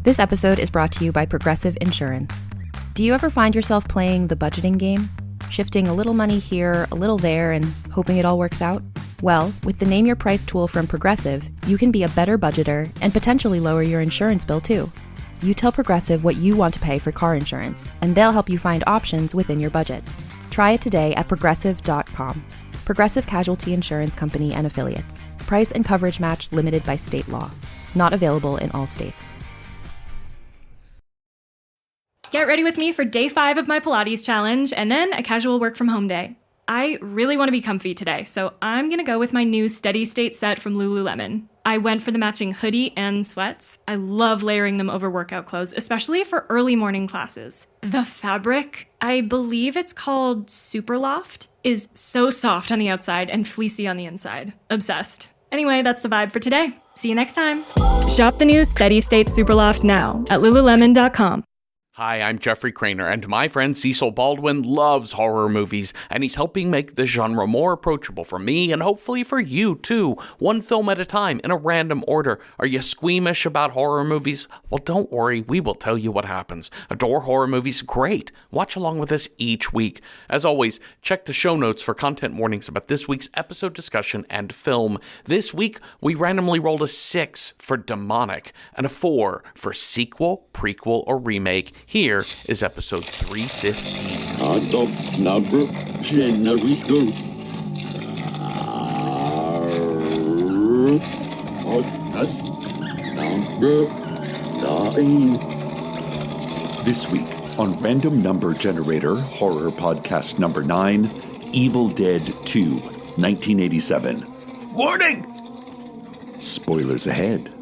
This episode is brought to you by Progressive Insurance. Do you ever find yourself playing the budgeting game? Shifting a little money here, a little there, and hoping it all works out? Well, with the Name Your Price tool from Progressive, you can be a better budgeter and potentially lower your insurance bill too. You tell Progressive what you want to pay for car insurance, and they'll help you find options within your budget. Try it today at progressive.com. Progressive Casualty Insurance Company and Affiliates. Price and coverage match limited by state law. Not available in all states. Get ready with me for day 5 of my Pilates challenge and then a casual work from home day. I really want to be comfy today, so I'm going to go with my new Steady State set from Lululemon. I went for the matching hoodie and sweats. I love layering them over workout clothes, especially for early morning classes. The fabric, I believe it's called Superloft, is so soft on the outside and fleecy on the inside. Obsessed. Anyway, that's the vibe for today. See you next time. Shop the new Steady State Superloft now at lululemon.com. Hi, I'm Jeffrey Craner, and my friend Cecil Baldwin loves horror movies, and he's helping make the genre more approachable for me and hopefully for you, too. One film at a time, in a random order. Are you squeamish about horror movies? Well, don't worry, we will tell you what happens. Adore horror movies? Great! Watch along with us each week. As always, check the show notes for content warnings about this week's episode discussion and film. This week, we randomly rolled a 6 for demonic, and a 4 for sequel, prequel, or remake. Here is episode 315. Top number generation. Podcast number 9. This week on Random Number Generator Horror Podcast number 9, Evil Dead 2, 1987. Warning! Spoilers ahead.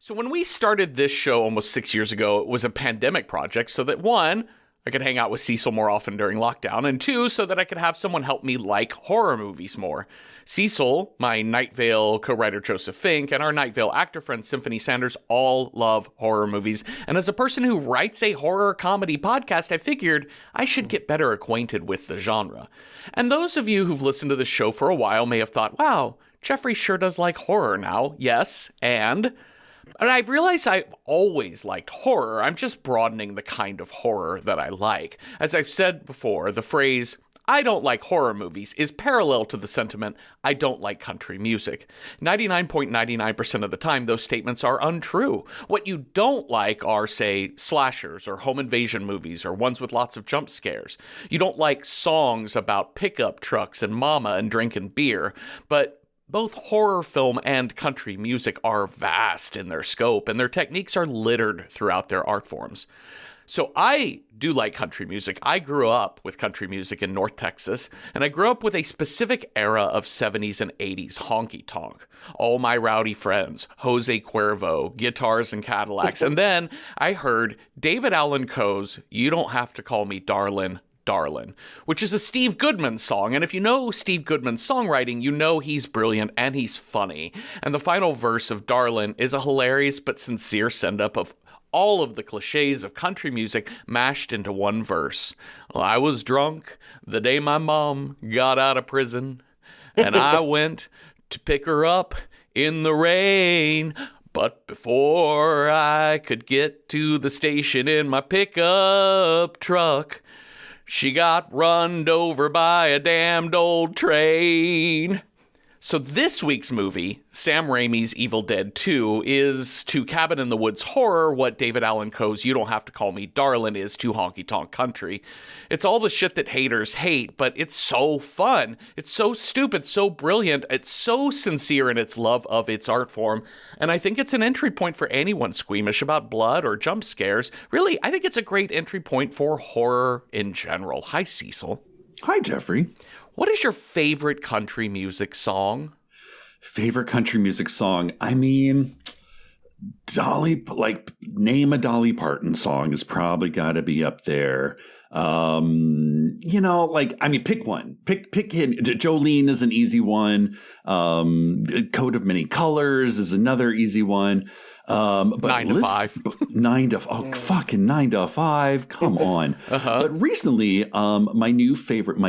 So when we started this show almost 6 years ago, it was a pandemic project so that, 1, I could hang out with Cecil more often during lockdown, and 2, so that I could have someone help me like horror movies more. Cecil, my Night Vale co-writer Joseph Fink, and our Night Vale actor friend Symphony Sanders all love horror movies. And as a person who writes a horror comedy podcast, I figured I should get better acquainted with the genre. And those of you who've listened to the show for a while may have thought, wow, Jeffrey sure does like horror now. Yes, and I've realized I've always liked horror. I'm just broadening the kind of horror that I like. As I've said before, the phrase, I don't like horror movies, is parallel to the sentiment, I don't like country music. 99.99% of the time, those statements are untrue. What you don't like are, say, slashers or home invasion movies or ones with lots of jump scares. You don't like songs about pickup trucks and mama and drinking beer, but both horror film and country music are vast in their scope, and their techniques are littered throughout their art forms. So I do like country music. I grew up with country music in North Texas, and I grew up with a specific era of 70s and 80s honky tonk. All My Rowdy Friends, Jose Cuervo, Guitars and Cadillacs, and then I heard David Allan Coe's You Don't Have to Call Me Darlin', Darlin', which is a Steve Goodman song. And if you know Steve Goodman's songwriting, you know he's brilliant and he's funny. And the final verse of Darlin' is a hilarious but sincere send-up of all of the cliches of country music mashed into one verse. Well, I was drunk the day my mom got out of prison, and I went to pick her up in the rain. But before I could get to the station in my pickup truck, she got runned over by a damned old train. So this week's movie, Sam Raimi's Evil Dead 2, is to Cabin in the Woods horror what David Allan Coe's You Don't Have to Call Me Darlin' is to honky-tonk country. It's all the shit that haters hate, but it's so fun. It's so stupid, so brilliant. It's so sincere in its love of its art form. And I think it's an entry point for anyone squeamish about blood or jump scares. Really, I think it's a great entry point for horror in general. Hi, Cecil. Hi, Jeffrey. What is your favorite country music song? Favorite country music song? I mean, name a Dolly Parton song has probably got to be up there. Pick one. Pick Jolene is an easy one. Coat of Many Colors is another easy one. But 9 to 5. 9 to fucking 9 to 5. Come on. But recently, my favorite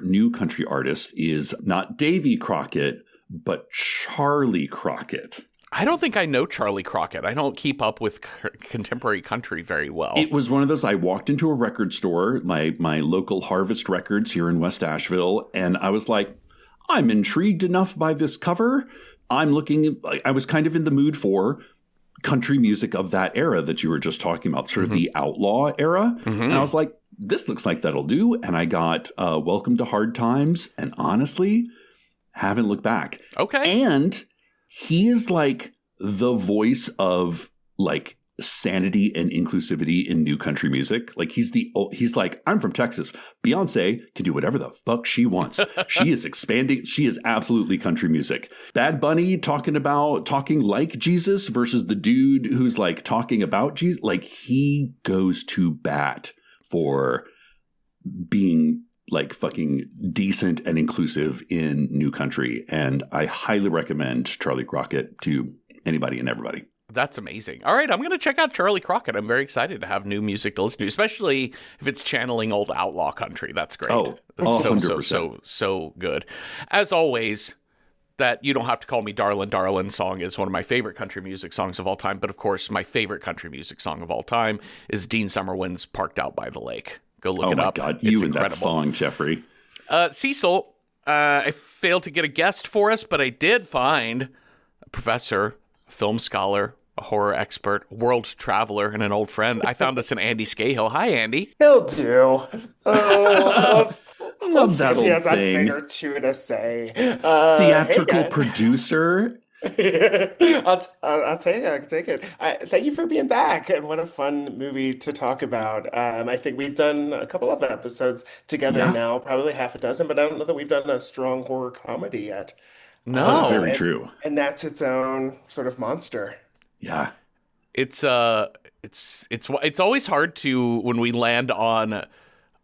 new country artist is not Davy Crockett, but Charlie Crockett. I don't think I know Charlie Crockett. I don't keep up with contemporary country very well. It was one of those, I walked into a record store, my local Harvest Records here in West Asheville, and I was like, I'm intrigued enough by this cover. I was kind of in the mood for country music of that era that you were just talking about, sort of the outlaw era. And I was like, this looks like that'll do. And I got Welcome to Hard Times, and honestly, haven't looked back. Okay. And he is like the voice of like sanity and inclusivity in new country music. Like he's like, I'm from Texas. Beyonce can do whatever the fuck she wants. She is expanding. She is absolutely country music. Bad Bunny talking like Jesus versus the dude who's like talking about Jesus. Like he goes to bat for being like fucking decent and inclusive in new country. And I highly recommend Charlie Crockett to anybody and everybody. That's amazing. All right, I'm going to check out Charlie Crockett. I'm very excited to have new music to listen to, especially if it's channeling old outlaw country. That's great. Oh, That's 100%. so good. As always, that You Don't Have to Call Me Darlin', Darlin' song is one of my favorite country music songs of all time. But of course, my favorite country music song of all time is Dean Summerwin's Parked Out by the Lake. Go look it up. Oh my God, it's you and incredible. that song, Jeffrey. Cecil, I failed to get a guest for us, but I did find a professor, a film scholar, a horror expert, world traveler, and an old friend. I found us an Andy Scahill. Hi, Andy. He'll do. Love See that if he old has a thing. thing or two to say. Theatrical Hey, producer. I'll take it. I can take it. Thank you for being back, and what a fun movie to talk about. I think we've done a couple of episodes together Yeah. now, probably half a dozen, but I don't know that we've done a strong horror comedy yet. No. Very true. And that's its own sort of monster. Yeah. It's always hard to, when we land on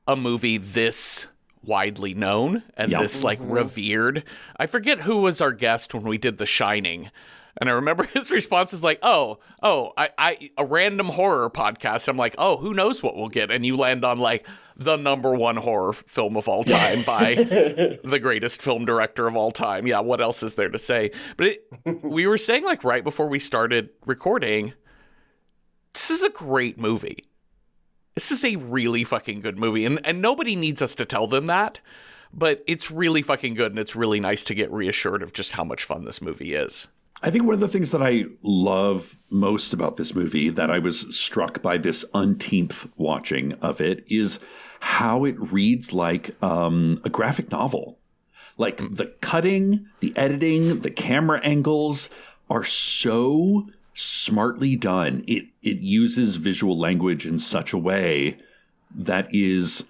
a movie this widely known and Yep. this like revered. I forget who was our guest when we did The Shining. And I remember his response is like, I a random horror podcast. I'm like, oh, who knows what we'll get? And you land on like the number one horror film of all time by the greatest film director of all time. Yeah, what else is there to say? But we were saying like right before we started recording, this is a great movie. This is a really fucking good movie. And nobody needs us to tell them that, but it's really fucking good. And it's really nice to get reassured of just how much fun this movie is. I think one of the things that I love most about this movie, that I was struck by this unteenth watching of it, is how it reads like a graphic novel. Like the cutting, the editing, the camera angles are so smartly done. It uses visual language in such a way that is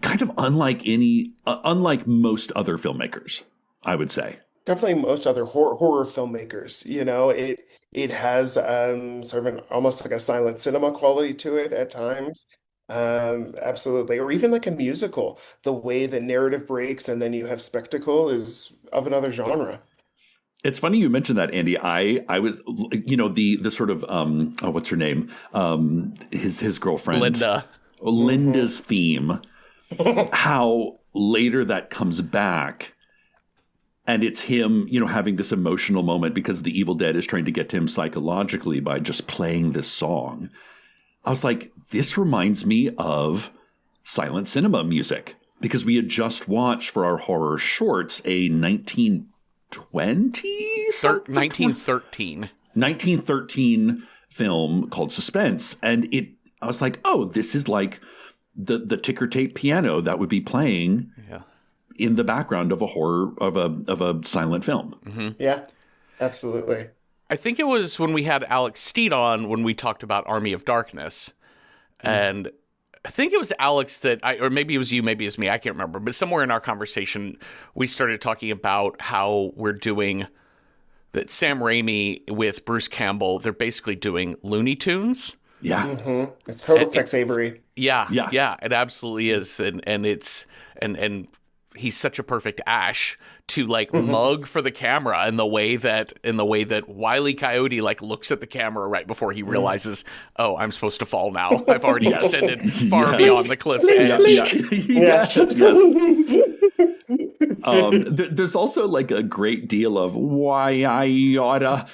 kind of unlike most other filmmakers, I would say. Definitely most other horror filmmakers, it has sort of an almost like a silent cinema quality to it at times. Absolutely. Or even like a musical, the way the narrative breaks and then you have spectacle is of another genre. It's funny you mentioned that, Andy. I was, the sort of what's her name? His girlfriend, Linda's theme. How later that comes back. And it's him, having this emotional moment because the Evil Dead is trying to get to him psychologically by just playing this song. I was like, this reminds me of silent cinema music, because we had just watched for our horror shorts a 1913 film called Suspense. And I was like, oh, this is like the ticker tape piano that would be playing in the background of a horror of a silent film. Mm-hmm. Yeah, absolutely. I think it was when we had Alex Steed on when we talked about Army of Darkness. And I think it was Alex or maybe it was you, maybe it was me, I can't remember. But somewhere in our conversation, we started talking about how we're doing that Sam Raimi with Bruce Campbell, they're basically doing Looney Tunes. Yeah. Mm-hmm. It's total Tex Avery. Yeah, it absolutely is. And it's, and he's such a perfect Ash to like mug for the camera in the way that Wile E. Coyote like looks at the camera right before he realizes, oh, I'm supposed to fall now. I've already extended far beyond the cliff's edge. Yes. There's also like a great deal of why I oughta,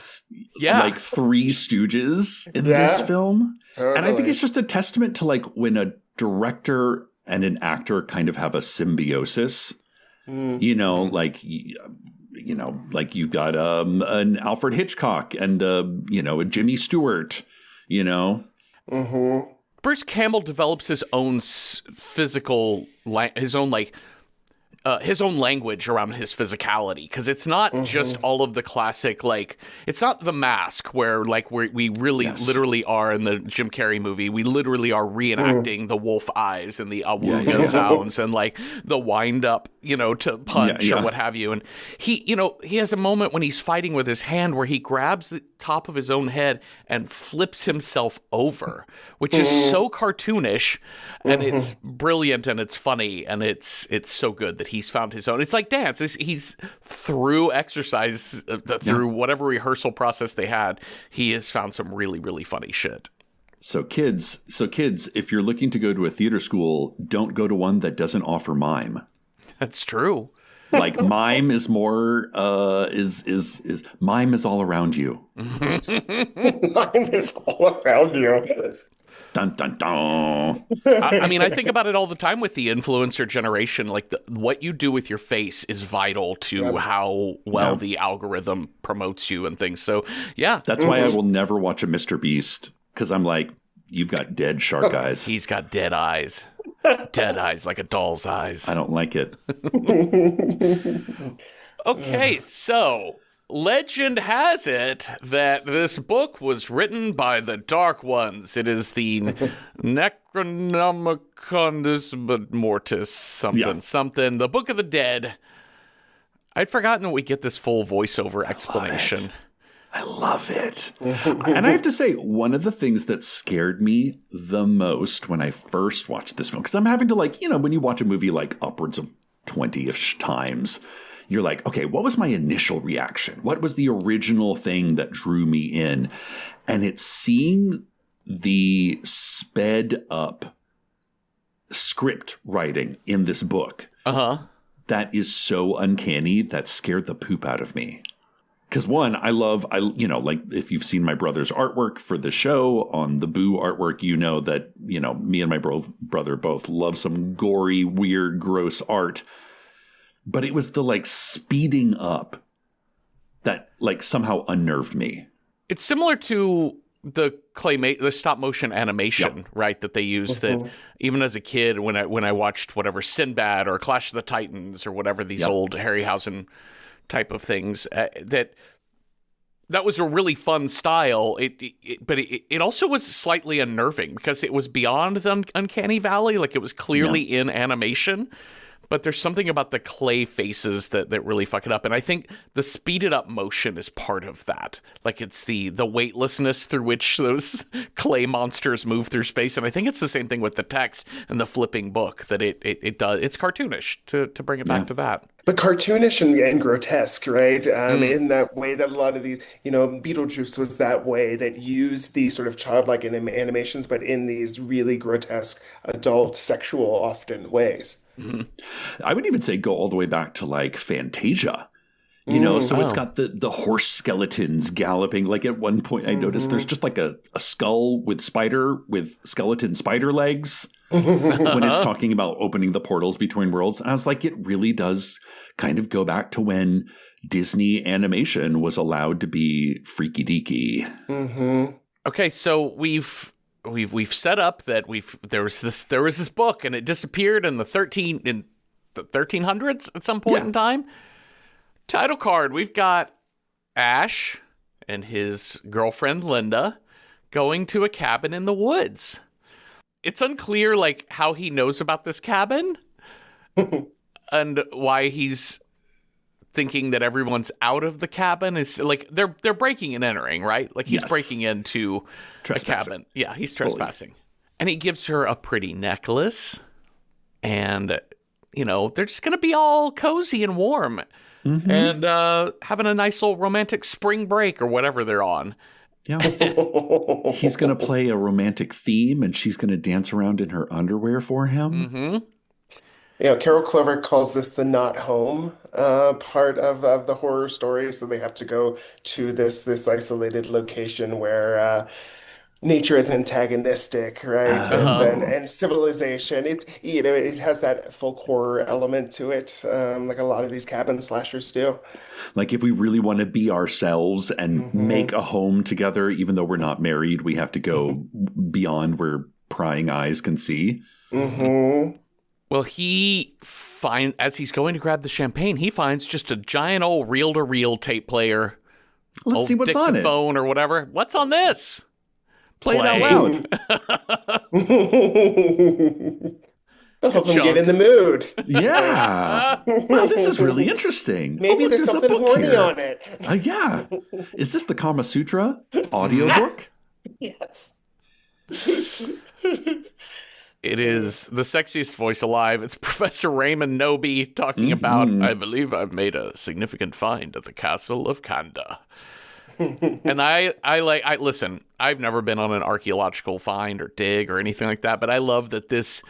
like Three Stooges in this film. Totally. And I think it's just a testament to like when a director and an actor kind of have a symbiosis, you know, like, you know, like you've got an Alfred Hitchcock and, you know, a Jimmy Stewart, you know. Mm-hmm. Bruce Campbell develops his own physical, his own language around his physicality, because it's not just all of the classic, like, it's not The Mask where like we really literally are in the Jim Carrey movie. We literally are reenacting the wolf eyes and the awooga sounds and like the wind up, you know, to punch or what have you. And he, you know, he has a moment when he's fighting with his hand where he grabs the top of his own head and flips himself over, which is so cartoonish, and it's brilliant and it's funny and it's so good that he's found his own. It's like dance. He's through exercise, through whatever rehearsal process they had, he has found some really, really funny shit. So kids, if you're looking to go to a theater school, don't go to one that doesn't offer mime. That's true. Like mime is more is mime is all around you. Mime is all around you. Dun dun dun. I mean, I think about it all the time with the influencer generation. Like what you do with your face is vital to how well the algorithm promotes you and things. So yeah, that's why I will never watch a Mr. Beast, because I'm like, you've got dead shark eyes. He's got dead eyes. Dead eyes like a doll's eyes. I don't like it. Okay, so legend has it that this book was written by the Dark Ones. It is the Necronomicon Mortis something. The Book of the Dead. I'd forgotten that we get this full voiceover explanation. I love it. And I have to say, one of the things that scared me the most when I first watched this film, because I'm having to, like, you know, when you watch a movie like upwards of 20-ish times, you're like, okay, what was my initial reaction? What was the original thing that drew me in? And it's seeing the sped up script writing in this book. That is so uncanny that scared the poop out of me. Because one, you know, like if you've seen my brother's artwork for the show on the Boo artwork, you know that, you know, me and my brother both love some gory, weird, gross art. But it was the like speeding up that like somehow unnerved me. It's similar to the stop motion animation, right? That they use that even as a kid when I watched whatever Sinbad or Clash of the Titans or whatever these old Harryhausen type of things, that was a really fun style. But it also was slightly unnerving because it was beyond the uncanny valley. Like it was clearly in animation, but there's something about the clay faces that really fuck it up. And I think the speeded up motion is part of that. Like it's the weightlessness through which those clay monsters move through space. And I think it's the same thing with the text and the flipping book, that it does. It's cartoonish to bring it back to that. But cartoonish and grotesque, right? In that way that a lot of these, you know, Beetlejuice was that way, that used these sort of childlike animations, but in these really grotesque, adult, sexual, often ways. I would even say go all the way back to like Fantasia. You know, so it's got the horse skeletons galloping. Like at one point I noticed there's just like a skull with skeleton spider legs when it's talking about opening the portals between worlds. And I was like, it really does kind of go back to when Disney animation was allowed to be freaky deaky. Okay, so we've set up that there was this book and it disappeared in the 1300s at some point in time. Title card, we've got Ash and his girlfriend Linda going to a cabin in the woods. It's unclear like how he knows about this cabin and why he's thinking that everyone's out of the cabin. Is like they're breaking and entering, right? Like he's breaking into a cabin. Yeah, he's trespassing. And he gives her a pretty necklace, and you know, they're just gonna be all cozy and warm. And having a nice little romantic spring break or whatever they're on. Yeah. He's going to play a romantic theme and she's going to dance around in her underwear for him. Carol Clover calls this the not home part of the horror story. So they have to go to this isolated location where nature is antagonistic, right? And then Oh. and civilization. It has that folk horror element to it, like a lot of these cabin slashers do. Like if we really want to be ourselves and Hmm. make a home together, even though we're not married, we have to go beyond where prying eyes can see. Hmm. Well, as he's going to grab the champagne, he finds just a giant old reel-to-reel tape player, Let's old see what's on it. dictaphone or whatever. What's on this? Play it out loud. It'll help them get Chunk. in the mood. Yeah. Wow, this is really interesting. Maybe look, there's a something book horny here. on it. Yeah. Is this the Kama Sutra audiobook? Yes. It is the sexiest voice alive. It's Professor Raymond Noby talking about, I believe I've made a significant find at the castle of Kanda. And I listen, I've never been on an archaeological find or dig or anything like that, but I love that this,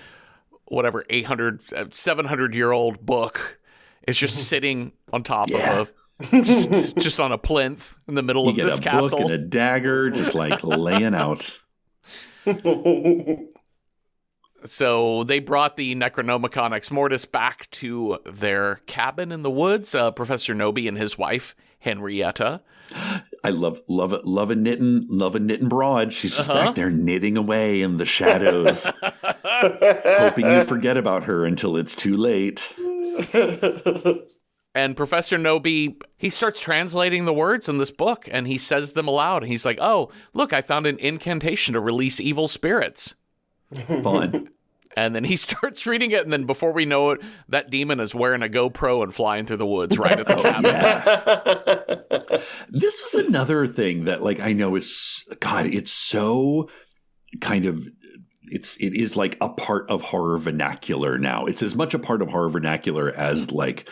whatever, 700-year-old book is just sitting on top of just on a plinth in the middle You of get this a castle. book and a dagger just like laying out. So they brought the Necronomicon Ex Mortis back to their cabin in the woods. Professor Noby and his wife, Henrietta. I love a knitting broad. She's just back there knitting away in the shadows, hoping you forget about her until it's too late. And Professor Noby, he starts translating the words in this book, and he says them aloud. He's like, oh, look, I found an incantation to release evil spirits. Fun. And then he starts reading it, and then before we know it, that demon is wearing a GoPro and flying through the woods right at the cabin. Yeah. This was another thing that, like, I know is, God, it's so kind of, it is like a part of horror vernacular now. It's as much a part of horror vernacular as, like,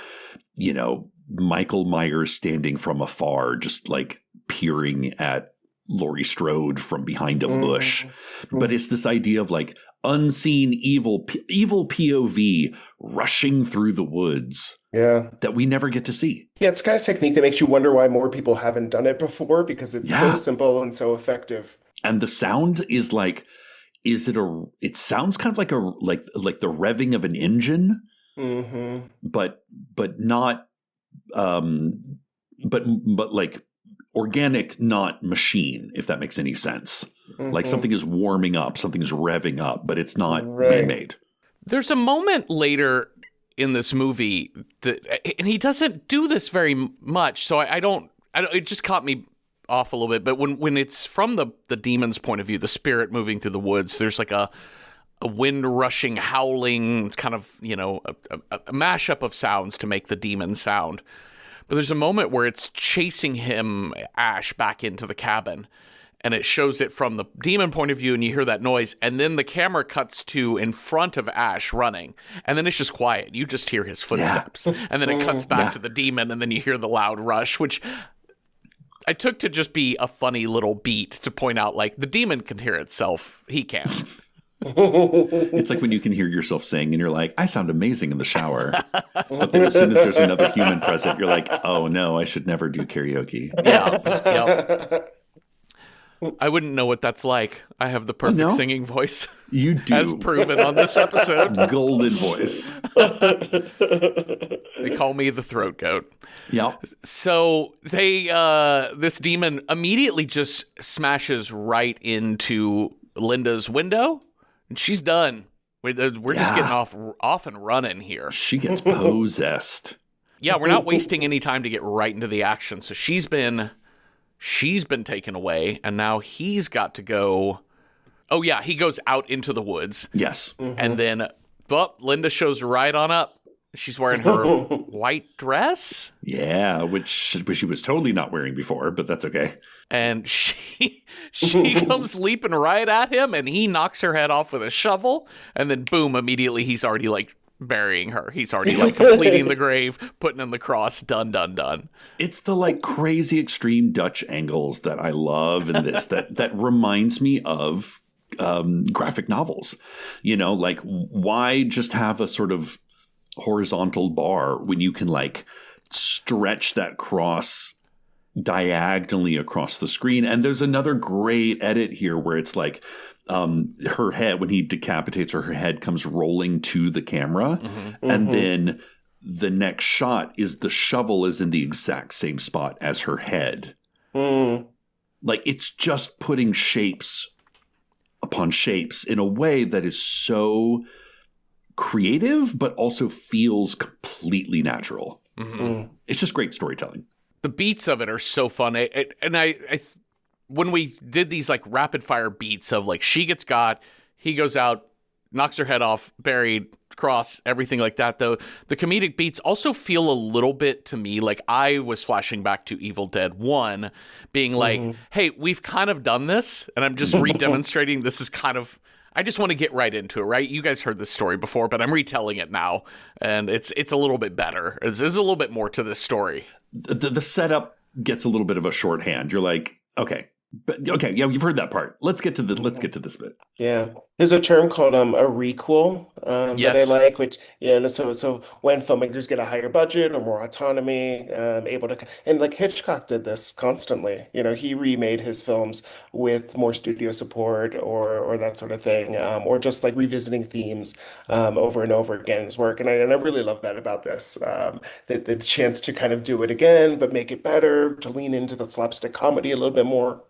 Michael Myers standing from afar, just like peering at Laurie Strode from behind a bush. But it's this idea of like unseen evil POV rushing through the woods. Yeah. That we never get to see. Yeah, it's kind of technique that makes you wonder why more people haven't done it before, because it's so simple and so effective. And the sound is like, it sounds kind of like like the revving of an engine, but not, but like organic, not machine, if that makes any sense. Like something is warming up, something is revving up, but it's not man-made. There's a moment later in this movie and he doesn't do this very much, so I don't, it just caught me off a little bit. But when it's from the demon's point of view, the spirit moving through the woods, there's like a wind rushing, howling, kind of, a mashup of sounds to make the demon sound. But there's a moment where it's chasing him, Ash, back into the cabin. And it shows it from the demon point of view, and you hear that noise. And then the camera cuts to in front of Ash running. And then it's just quiet. You just hear his footsteps. And then it cuts back to the demon, and then you hear the loud rush, which I took to just be a funny little beat to point out, like, the demon can hear itself. He can. It's like when you can hear yourself sing and you're like, I sound amazing in the shower. But then as soon as there's another human present, you're like, oh no, I should never do karaoke. Yeah. I wouldn't know what that's like. I have the perfect singing voice. You do. As proven on this episode. Golden voice. They call me the throat goat. Yeah. So this demon immediately just smashes right into Linda's window, and she's done. We're just getting off and running here. She gets possessed. Yeah, we're not wasting any time to get right into the action. So she's been taken away, and now he's got to go. Oh yeah, he goes out into the woods. Yes. And then Linda shows right on up. She's wearing her white dress. Yeah, which she was totally not wearing before, but that's okay. And she comes leaping right at him, and he knocks her head off with a shovel, and then boom, immediately he's already like burying her. He's already like completing the grave, putting in the cross, done. It's the like crazy extreme Dutch angles that I love in this that reminds me of graphic novels. Like why just have a sort of horizontal bar when you can like stretch that cross diagonally across the screen. And there's another great edit here where it's like her head, when he decapitates her, her head comes rolling to the camera. And then the next shot is the shovel is in the exact same spot as her head. Like it's just putting shapes upon shapes in a way that is so creative, but also feels completely natural. It's just great storytelling. The beats of it are so fun. And I when we did these like rapid fire beats of like she gets got, he goes out, knocks her head off, buried, cross, everything like that, though, the comedic beats also feel a little bit to me like I was flashing back to Evil Dead 1, being like, hey, we've kind of done this, and I'm just re-demonstrating this is kind of, I just want to get right into it, right? You guys heard this story before, but I'm retelling it now, and it's a little bit better. There's a little bit more to this story. The setup gets a little bit of a shorthand. You're like, okay, yeah, you've heard that part. Let's get to this bit. Yeah. There's a term called a requel that I like, which so when filmmakers get a higher budget or more autonomy, able to, and like Hitchcock did this constantly. He remade his films with more studio support or that sort of thing, or just like revisiting themes over and over again in his work. And I really love that about this, the chance to kind of do it again, but make it better, to lean into the slapstick comedy a little bit more.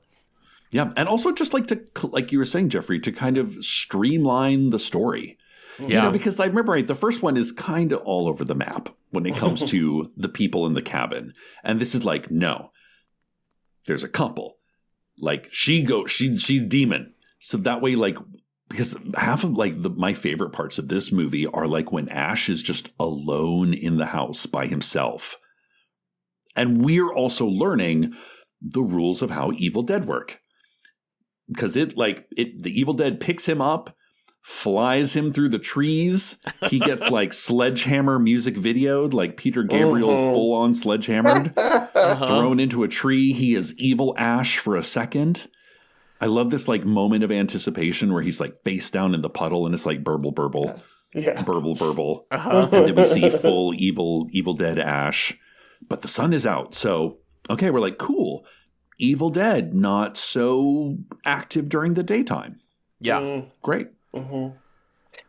Yeah, and also just like you were saying, Jeffrey, to kind of streamline the story. Yeah. Because I remember the first one is kind of all over the map when it comes to the people in the cabin. And this is like, no, there's a couple. Like she's demon. So that way, like, because half of like my favorite parts of this movie are like when Ash is just alone in the house by himself. And we're also learning the rules of how Evil Dead work. Because the Evil Dead picks him up, flies him through the trees. He gets like sledgehammer music videoed, like Peter Gabriel full on sledgehammered, thrown into a tree. He is evil Ash for a second. I love this like moment of anticipation where he's like face down in the puddle and it's like burble, burble, burble, burble. And then we see full Evil Dead Ash. But the sun is out. So, okay, we're like, cool. Evil Dead, not so active during the daytime. Yeah. Great.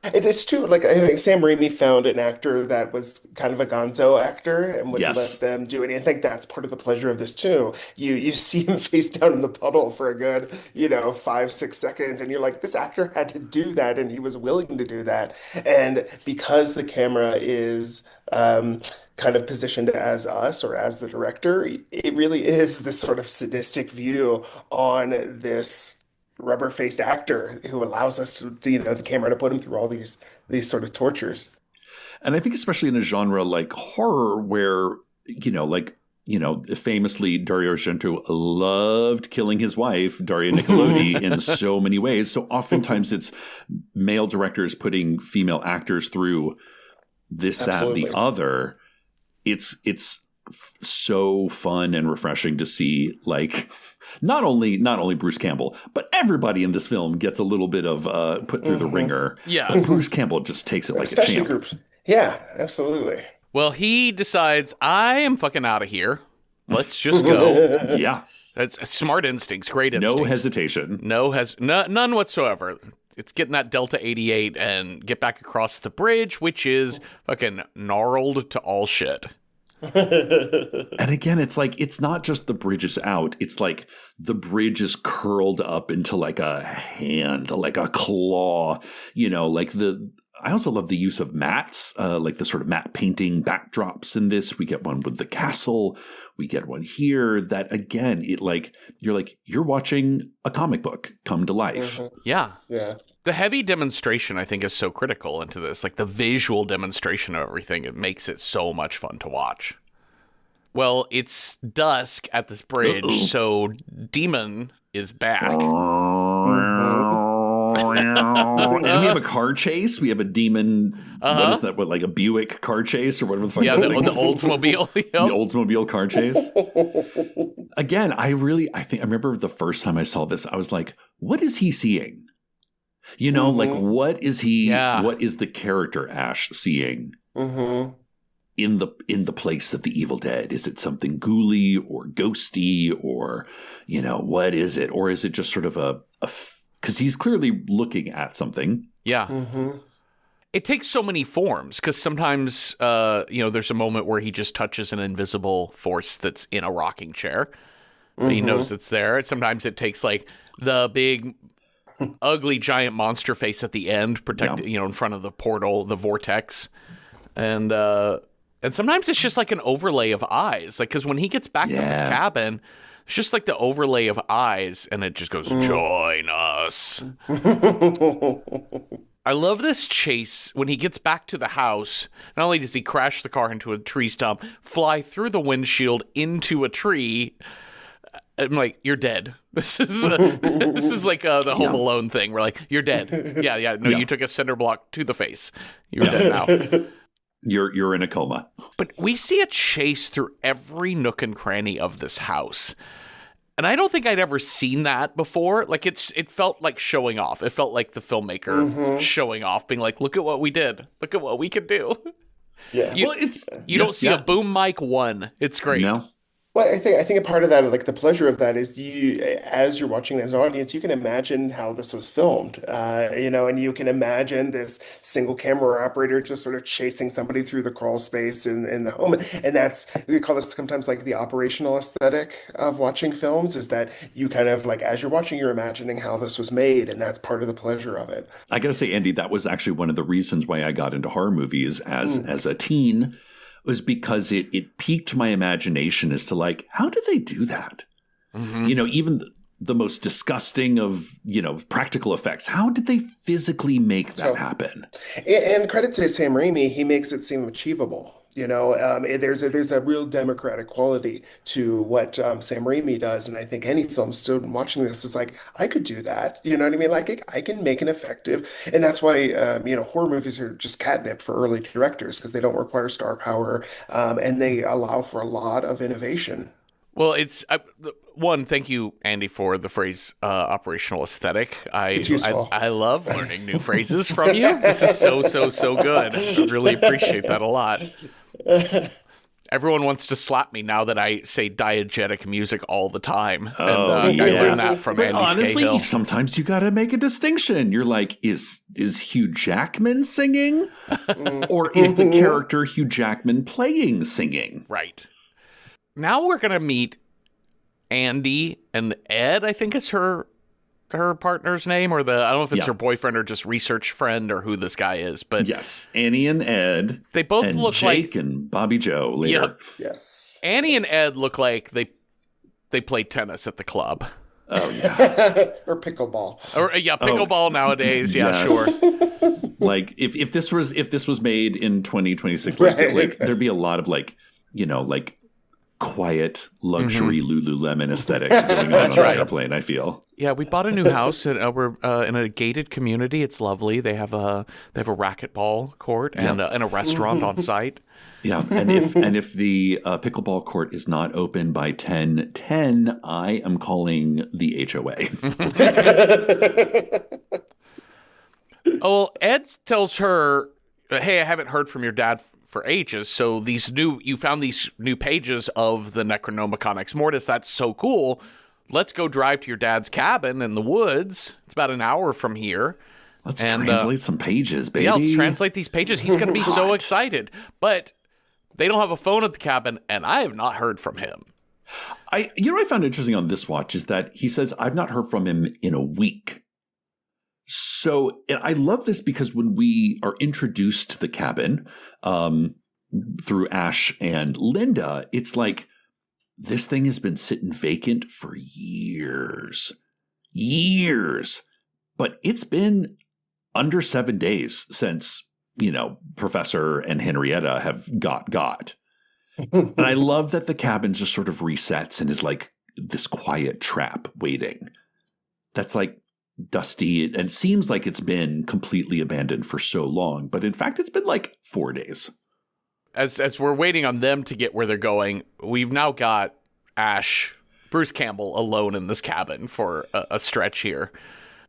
It's true. Like I think Sam Raimi found an actor that was kind of a gonzo actor and would let them do it. And I think that's part of the pleasure of this too. You see him face down in the puddle for a good, 5-6 seconds, and you're like, this actor had to do that, and he was willing to do that. And because the camera is kind of positioned as us or as the director, it really is this sort of sadistic view on this rubber-faced actor who allows us to, the camera to put him through all these sort of tortures. And I think especially in a genre like horror where, famously Dario Argento loved killing his wife, Daria Nicolodi, in so many ways. So oftentimes it's male directors putting female actors through this, Absolutely. that, the other. It's so fun and refreshing to see, like, not only Bruce Campbell, but everybody in this film gets a little bit of put through the ringer. Yes. But Bruce Campbell just takes it like a champ. Groups. Yeah, absolutely. Well, he decides, I am fucking out of here. Let's just go. Yeah. That's smart instincts, great instincts. No hesitation. None whatsoever. It's getting that Delta 88 and get back across the bridge, which is fucking gnarled to all shit. And again, it's like, it's not just the bridge is out. It's like the bridge is curled up into like a hand, like a claw, I also love the use of mats, like the sort of matte painting backdrops in this. We get one with the castle. We get one here that, again, you're watching a comic book come to life. Yeah. Yeah. The heavy demonstration, I think, is so critical into this. Like the visual demonstration of everything, it makes it so much fun to watch. Well, it's dusk at this bridge, so Demon is back. And we have a car chase. We have a demon. What is that? Like a Buick car chase or whatever the fuck? Yeah, the Oldsmobile. Yep. The Oldsmobile car chase. Again, I remember the first time I saw this, I was like, what is he seeing? You know, like what is he? Yeah. What is the character Ash seeing in the place of the evil dead? Is it something ghouly or ghosty, or you know, what is it? Or is it just sort of because he's clearly looking at something. Yeah. It takes so many forms because sometimes, there's a moment where he just touches an invisible force that's in a rocking chair. But he knows it's there. Sometimes it takes like the big, ugly, giant monster face at the end, in front of the portal, the vortex. And sometimes it's just like an overlay of eyes. Like, because when he gets back to his cabin, it's just like the overlay of eyes, and it just goes, join us. I love this chase when he gets back to the house. Not only does he crash the car into a tree stump, fly through the windshield into a tree. I'm like, you're dead. This is like the Home Alone thing. We're like, you're dead. Yeah. No, you took a cinder block to the face. You're dead now. You're in a coma. But we see a chase through every nook and cranny of this house. And I don't think I'd ever seen that before. Like it felt like showing off. It felt like the filmmaker showing off, being like, look at what we did. Look at what we can do. Yeah. You don't see a boom mic one. It's great. No. Well, I think a part of that, like the pleasure of that, is you, as you're watching as an audience, you can imagine how this was filmed, and you can imagine this single camera operator just sort of chasing somebody through the crawl space in the home, and that's, we call this sometimes like the operational aesthetic of watching films, is that you kind of like, as you're watching, you're imagining how this was made, and that's part of the pleasure of it. I gotta say, Andy, that was actually one of the reasons why I got into horror movies as a teen. Was because it piqued my imagination as to like, how did they do that? Even the most disgusting of, practical effects. How did they physically make that happen? And credit to Sam Raimi, he makes it seem achievable. There's a real democratic quality to what Sam Raimi does, and I think any film student watching this is like, I could do that. You know what I mean? Like I can make an effective, and that's why horror movies are just catnip for early directors, because they don't require star power, and they allow for a lot of innovation. Well, thank you, Andy, for the phrase operational aesthetic. It's useful. I love learning new phrases from you. This is so good. I really appreciate that a lot. Everyone wants to slap me now that I say diegetic music all the time. I learned that from Andy honestly, Scahill. Sometimes you got to make a distinction. You're like, is Hugh Jackman singing? Or is the character Hugh Jackman playing singing? Right. Now we're going to meet Andy and Ed, I think is her partner's name, or I don't know if it's her boyfriend or just research friend or who this guy is, but yes, Annie and Ed. They both and look Jake and Bobby Joe later. Yep. Yes. Annie and Ed look like they play tennis at the club. Oh yeah. Or pickleball. Or pickleball nowadays. Yeah, yes. sure. Like if this was made in 2026, Right. there'd be a lot of quiet luxury Lululemon aesthetic going on the airplane, I feel. Yeah, we bought a new house and we're in a gated community. It's lovely. They have a racquetball court and a restaurant on site. Yeah, and if the pickleball court is not open by 10:10, I am calling the HOA. Well, Ed tells her, hey, I haven't heard from your dad for ages. So you found these new pages of the Necronomicon Ex Mortis. That's so cool. Let's go drive to your dad's cabin in the woods. It's about an hour from here. Let's translate some pages, baby. Yeah, let's translate these pages. He's going to be so excited. But they don't have a phone at the cabin, and I have not heard from him. What I found interesting on this watch is that he says, I've not heard from him in a week. So and I love this because when we are introduced to the cabin through Ash and Linda, it's like this thing has been sitting vacant for years. But it's been under 7 days since, Professor and Henrietta have got. And I love that the cabin just sort of resets and is like this quiet trap waiting. That's like dusty and seems like it's been completely abandoned for so long, but in fact it's been like 4 days. As we're waiting on them to get where they're going, we've now got Bruce Campbell alone in this cabin for a stretch here.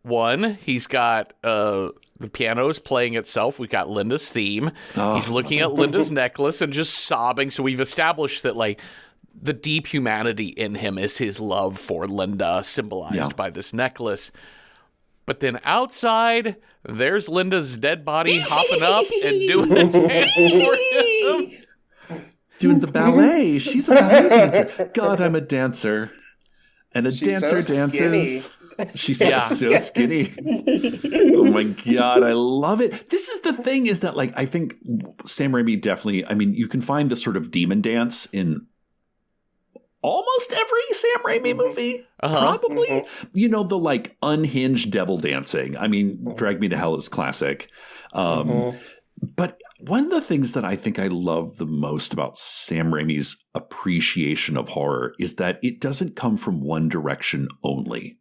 One, he's got the piano is playing itself. We've got Linda's theme. Oh. He's looking at Linda's necklace and just sobbing. So we've established that, like, the deep humanity in him is his love for Linda, symbolized by this necklace. But then outside, there's Linda's dead body hopping up and doing a dance for him. Doing the ballet. She's a ballet dancer. God, I'm a dancer. And a She's dancer so dances. She's so skinny. Oh my God, I love it. This is the thing, is that, like, I think Sam Raimi definitely, I mean, you can find this sort of demon dance in almost every Sam Raimi movie, probably. You know, the, like, unhinged devil dancing. I mean, Drag Me to Hell is classic. But one of the things that I think I love the most about Sam Raimi's appreciation of horror is that it doesn't come from one direction only.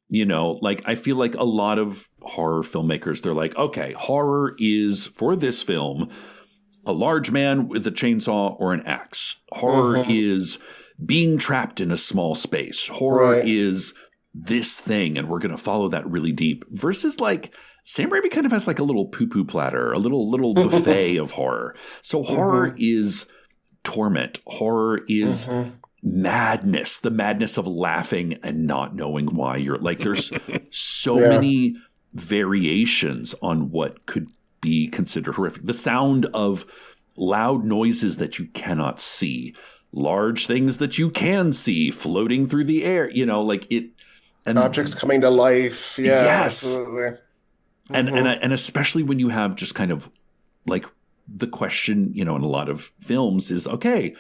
You know, like, I feel like a lot of horror filmmakers, they're like, okay, horror is, for this film, a large man with a chainsaw or an axe. Horror is being trapped in a small space. Horror is this thing, and we're going to follow that really deep. Versus, like, Sam Raimi kind of has like a little poo-poo platter, a little buffet of horror. So horror is torment. Horror is madness, the madness of laughing and not knowing why. You're like, there's so many variations on what could be considered horrific. The sound of loud noises that you cannot see, large things that you can see floating through the air, you know, like it. And objects coming to life. Yeah, absolutely. And especially when you have just kind of like the question, you know, in a lot of films is, okay,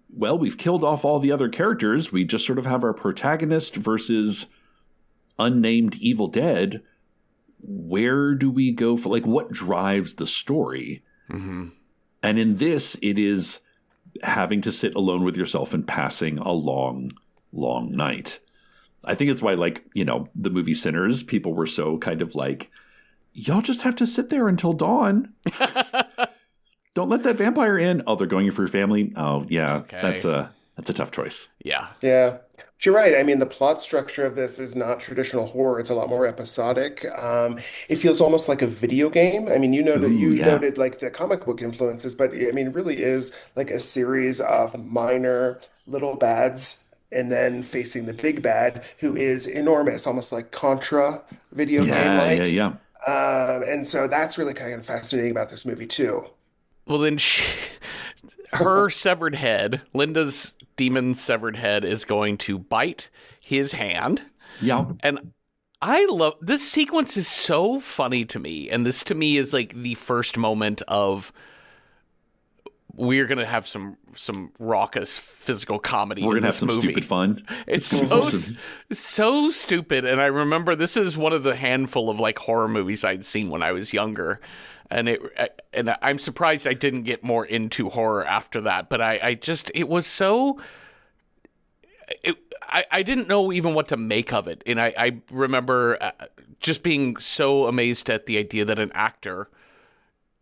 well, we've killed off all the other characters. We just sort of have our protagonist versus unnamed evil dead. Where do we go for, like, what drives the story? And in this, it is having to sit alone with yourself and passing a long, long night. I think it's why, like, you know, the movie Sinners, people were so kind of like, y'all just have to sit there until dawn. Don't let that vampire in. Oh, they're going for your family. Oh, yeah, okay. That's a tough choice. Yeah. But you're right. I mean, the plot structure of this is not traditional horror. It's a lot more episodic. It feels almost like a video game. I mean, you noted like the comic book influences, but I mean, it really is like a series of minor little bads, and then facing the big bad, who is enormous, almost like Contra video game. And so that's really kind of fascinating about this movie too. Well, then her severed head, Linda's demon severed head, is going to bite his hand. Yeah. And I love this sequence, is so funny to me. And this to me is like the first moment of, we're going to have some raucous physical comedy. We're going to have some movie. Stupid fun. It's so stupid. And I remember this is one of the handful of like horror movies I'd seen when I was younger. And I'm surprised I didn't get more into horror after that. But I didn't know even what to make of it. And I remember just being so amazed at the idea that an actor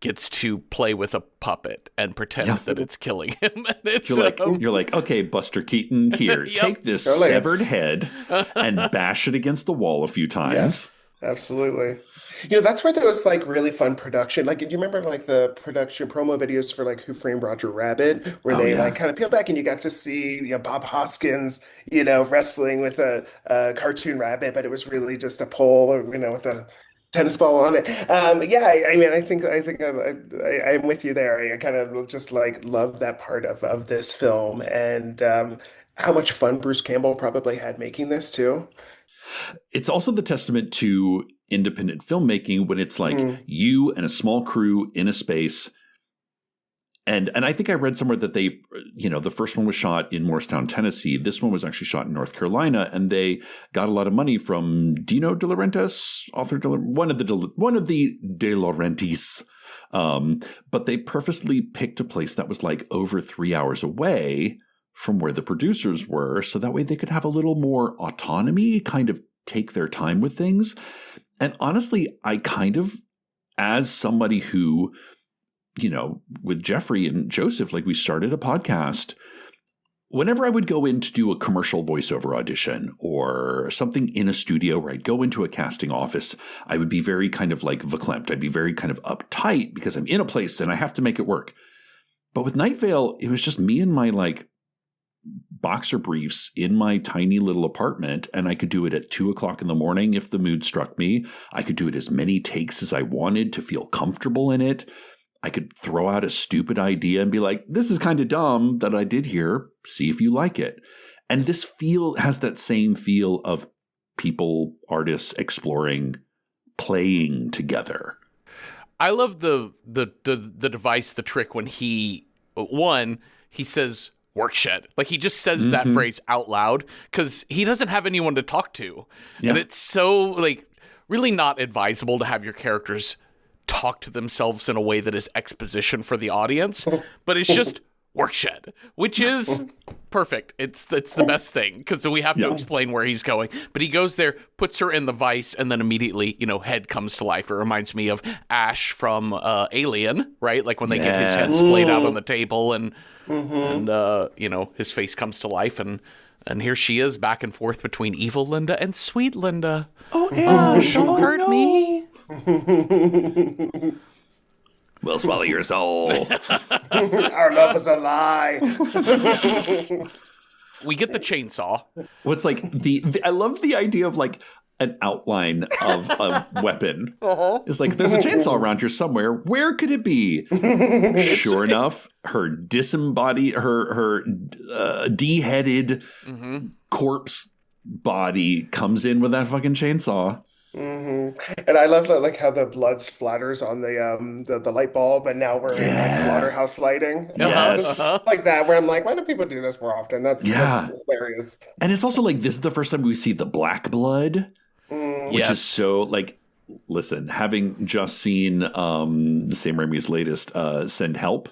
gets to play with a puppet and pretend that it's killing him. And you're like, okay, Buster Keaton, here, take this severed head and bash it against the wall a few times. Yes, absolutely. You know, that's where there was like really fun production. Like, do you remember like the production promo videos for like Who Framed Roger Rabbit, where they like kind of peel back and you got to see, you know, Bob Hoskins, you know, wrestling with a cartoon rabbit, but it was really just a pole, or, you know, with a tennis ball on it. I mean, I think I'm with you there. I kind of just like love that part of this film, and how much fun Bruce Campbell probably had making this too. It's also the testament to independent filmmaking when it's like you and a small crew in a space. And I think I read somewhere that they, you know, the first one was shot in Morristown, Tennessee. This one was actually shot in North Carolina, and they got a lot of money from Dino De Laurentiis, one of the De Laurentiis. But they purposely picked a place that was like over 3 hours away from where the producers were, so that way they could have a little more autonomy, kind of take their time with things. And honestly, I kind of, as somebody who, you know, with Jeffrey and Joseph, like we started a podcast, whenever I would go in to do a commercial voiceover audition or something in a studio where I'd go into a casting office, I would be very kind of like verklempt. I'd be very kind of uptight because I'm in a place and I have to make it work. But with Night Vale, it was just me and my like boxer briefs in my tiny little apartment, and I could do it at 2:00 in the morning if the mood struck me. I could do it as many takes as I wanted to feel comfortable in it. I could throw out a stupid idea and be like, this is kind of dumb that I did here. See if you like it. And this has that same feel of people, artists exploring, playing together. I love the device, the trick when he says work shed. Like he just says that phrase out loud because he doesn't have anyone to talk to. Yeah. And it's so like really not advisable to have your characters talk to themselves in a way that is exposition for the audience, but it's just work shed, which is perfect. It's the best thing because we have to explain where he's going. But he goes there, puts her in the vice, and then immediately, head comes to life. It reminds me of Ash from Alien, right? Like when they get his head splayed out on the table and his face comes to life and here she is back and forth between evil Linda and sweet Linda. Oh, Ash, don't hurt me. We'll swallow your soul. Our love is a lie. We get the chainsaw. What's like I love the idea of like an outline of a weapon. It's like there's a chainsaw around here somewhere. Where could it be? Sure enough, her disembodied, her de-headed corpse body comes in with that fucking chainsaw. And I love like how the blood splatters on the light bulb, and now we're in like slaughterhouse lighting. Yes, like that. Where I'm like, why don't people do this more often? That's hilarious. And it's also like this is the first time we see the black blood, which is so like. Listen, having just seen Sam Raimi's latest Send Help,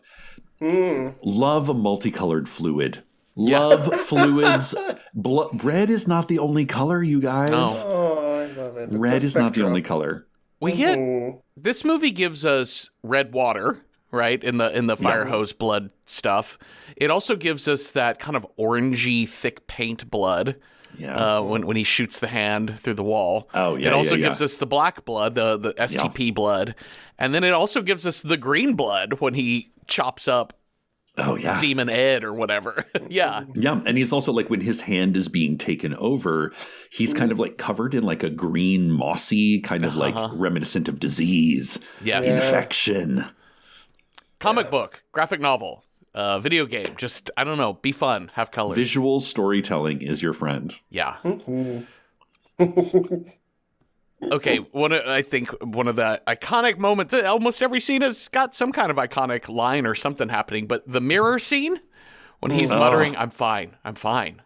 love a multicolored fluid. Love fluids. Red is not the only color, you guys. Oh, I love it. Red is not the only color. We get this movie gives us red water, right? In the fire hose blood stuff. It also gives us that kind of orangey thick paint blood. Yeah. When he shoots the hand through the wall. Oh yeah. It also gives us the black blood, the STP blood, and then it also gives us the green blood when he chops up. Oh yeah, Demon Ed or whatever. Yeah. And he's also like when his hand is being taken over, he's kind of like covered in like a green mossy kind of like reminiscent of disease, infection. Comic book, graphic novel, video game. Just I don't know, be fun, have colors. Visual storytelling is your friend. Yeah. Okay, I think one of the iconic moments, almost every scene has got some kind of iconic line or something happening, but the mirror scene, when he's muttering, I'm fine.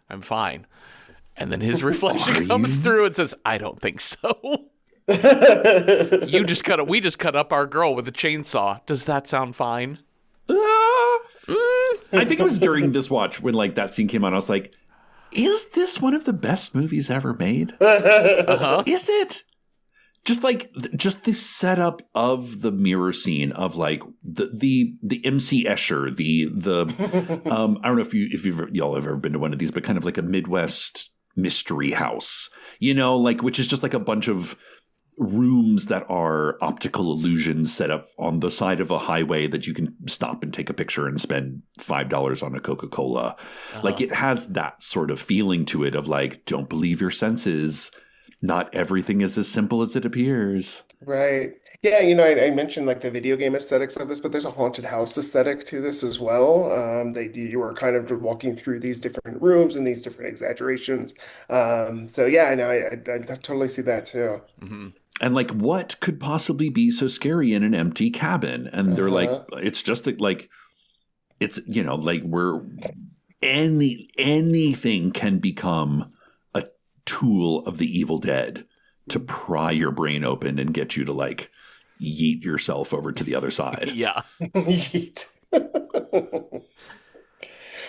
And then his reflection comes through and says, I don't think so. We just cut up our girl with a chainsaw. Does that sound fine? I think it was during this watch when like that scene came on, I was like, is this one of the best movies ever made? Is it? Just the setup of the mirror scene of like the MC Escher, I don't know if y'all have ever been to one of these, but kind of like a Midwest mystery house, like which is just like a bunch of rooms that are optical illusions set up on the side of a highway that you can stop and take a picture and spend $5 on a Coca-Cola. Like it has that sort of feeling to it of like, don't believe your senses. Not everything is as simple as it appears. Right. Yeah, I mentioned like the video game aesthetics of this, but there's a haunted house aesthetic to this as well. You are kind of walking through these different rooms and these different exaggerations. So yeah, I know I totally see that too. Mm-hmm. And like, what could possibly be so scary in an empty cabin? And they're like, it's just like, it's like anything can become tool of the evil dead to pry your brain open and get you to like yeet yourself over to the other side. Yeah. Yeet.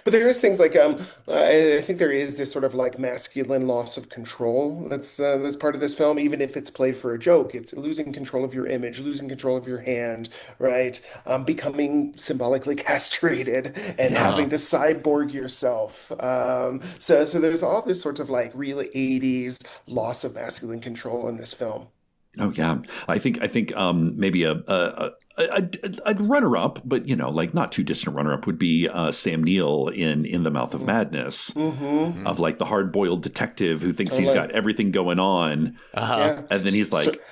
But there is things like I think there is this sort of like masculine loss of control that's part of this film, even if it's played for a joke. It's losing control of your image, losing control of your hand, right? Becoming symbolically castrated and Yeah. having to cyborg yourself. So there's all this sorts of like real 80s loss of masculine control in this film. Oh yeah, I think maybe a runner up, but like not too distant runner up would be Sam Neill in The Mouth of Madness, Mm-hmm. of like the hard boiled detective who thinks he's Totally. got everything going on, Yeah. and then he's So, like,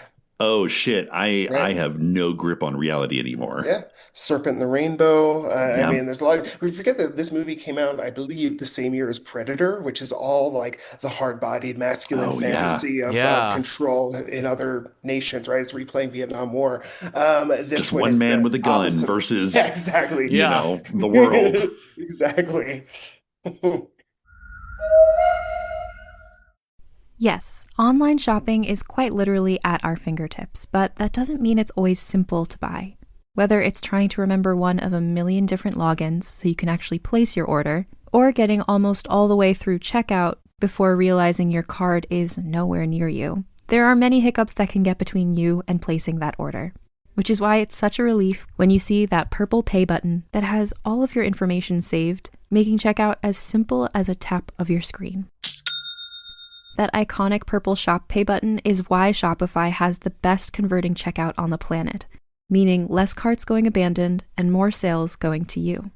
oh shit, I right. have no grip on reality anymore. Yeah, Serpent and the Rainbow. I Yeah. mean, there's a lot. We forget that this movie came out, I believe, the same year as Predator, which is all like the hard-bodied masculine Oh yeah. fantasy of Yeah. control in other nations, right? It's replaying Vietnam War. This Just one one is man the with a gun opposite. Yeah, versus exactly. Yeah. the world. Exactly. Yes, online shopping is quite literally at our fingertips, but that doesn't mean it's always simple to buy. Whether it's trying to remember one of a million different logins so you can actually place your order, or getting almost all the way through checkout before realizing your card is nowhere near you, there are many hiccups that can get between you and placing that order. Which is why it's such a relief when you see that purple pay button that has all of your information saved, making checkout as simple as a tap of your screen. That iconic purple Shop Pay button is why Shopify has the best converting checkout on the planet, meaning less carts going abandoned and more sales going to you.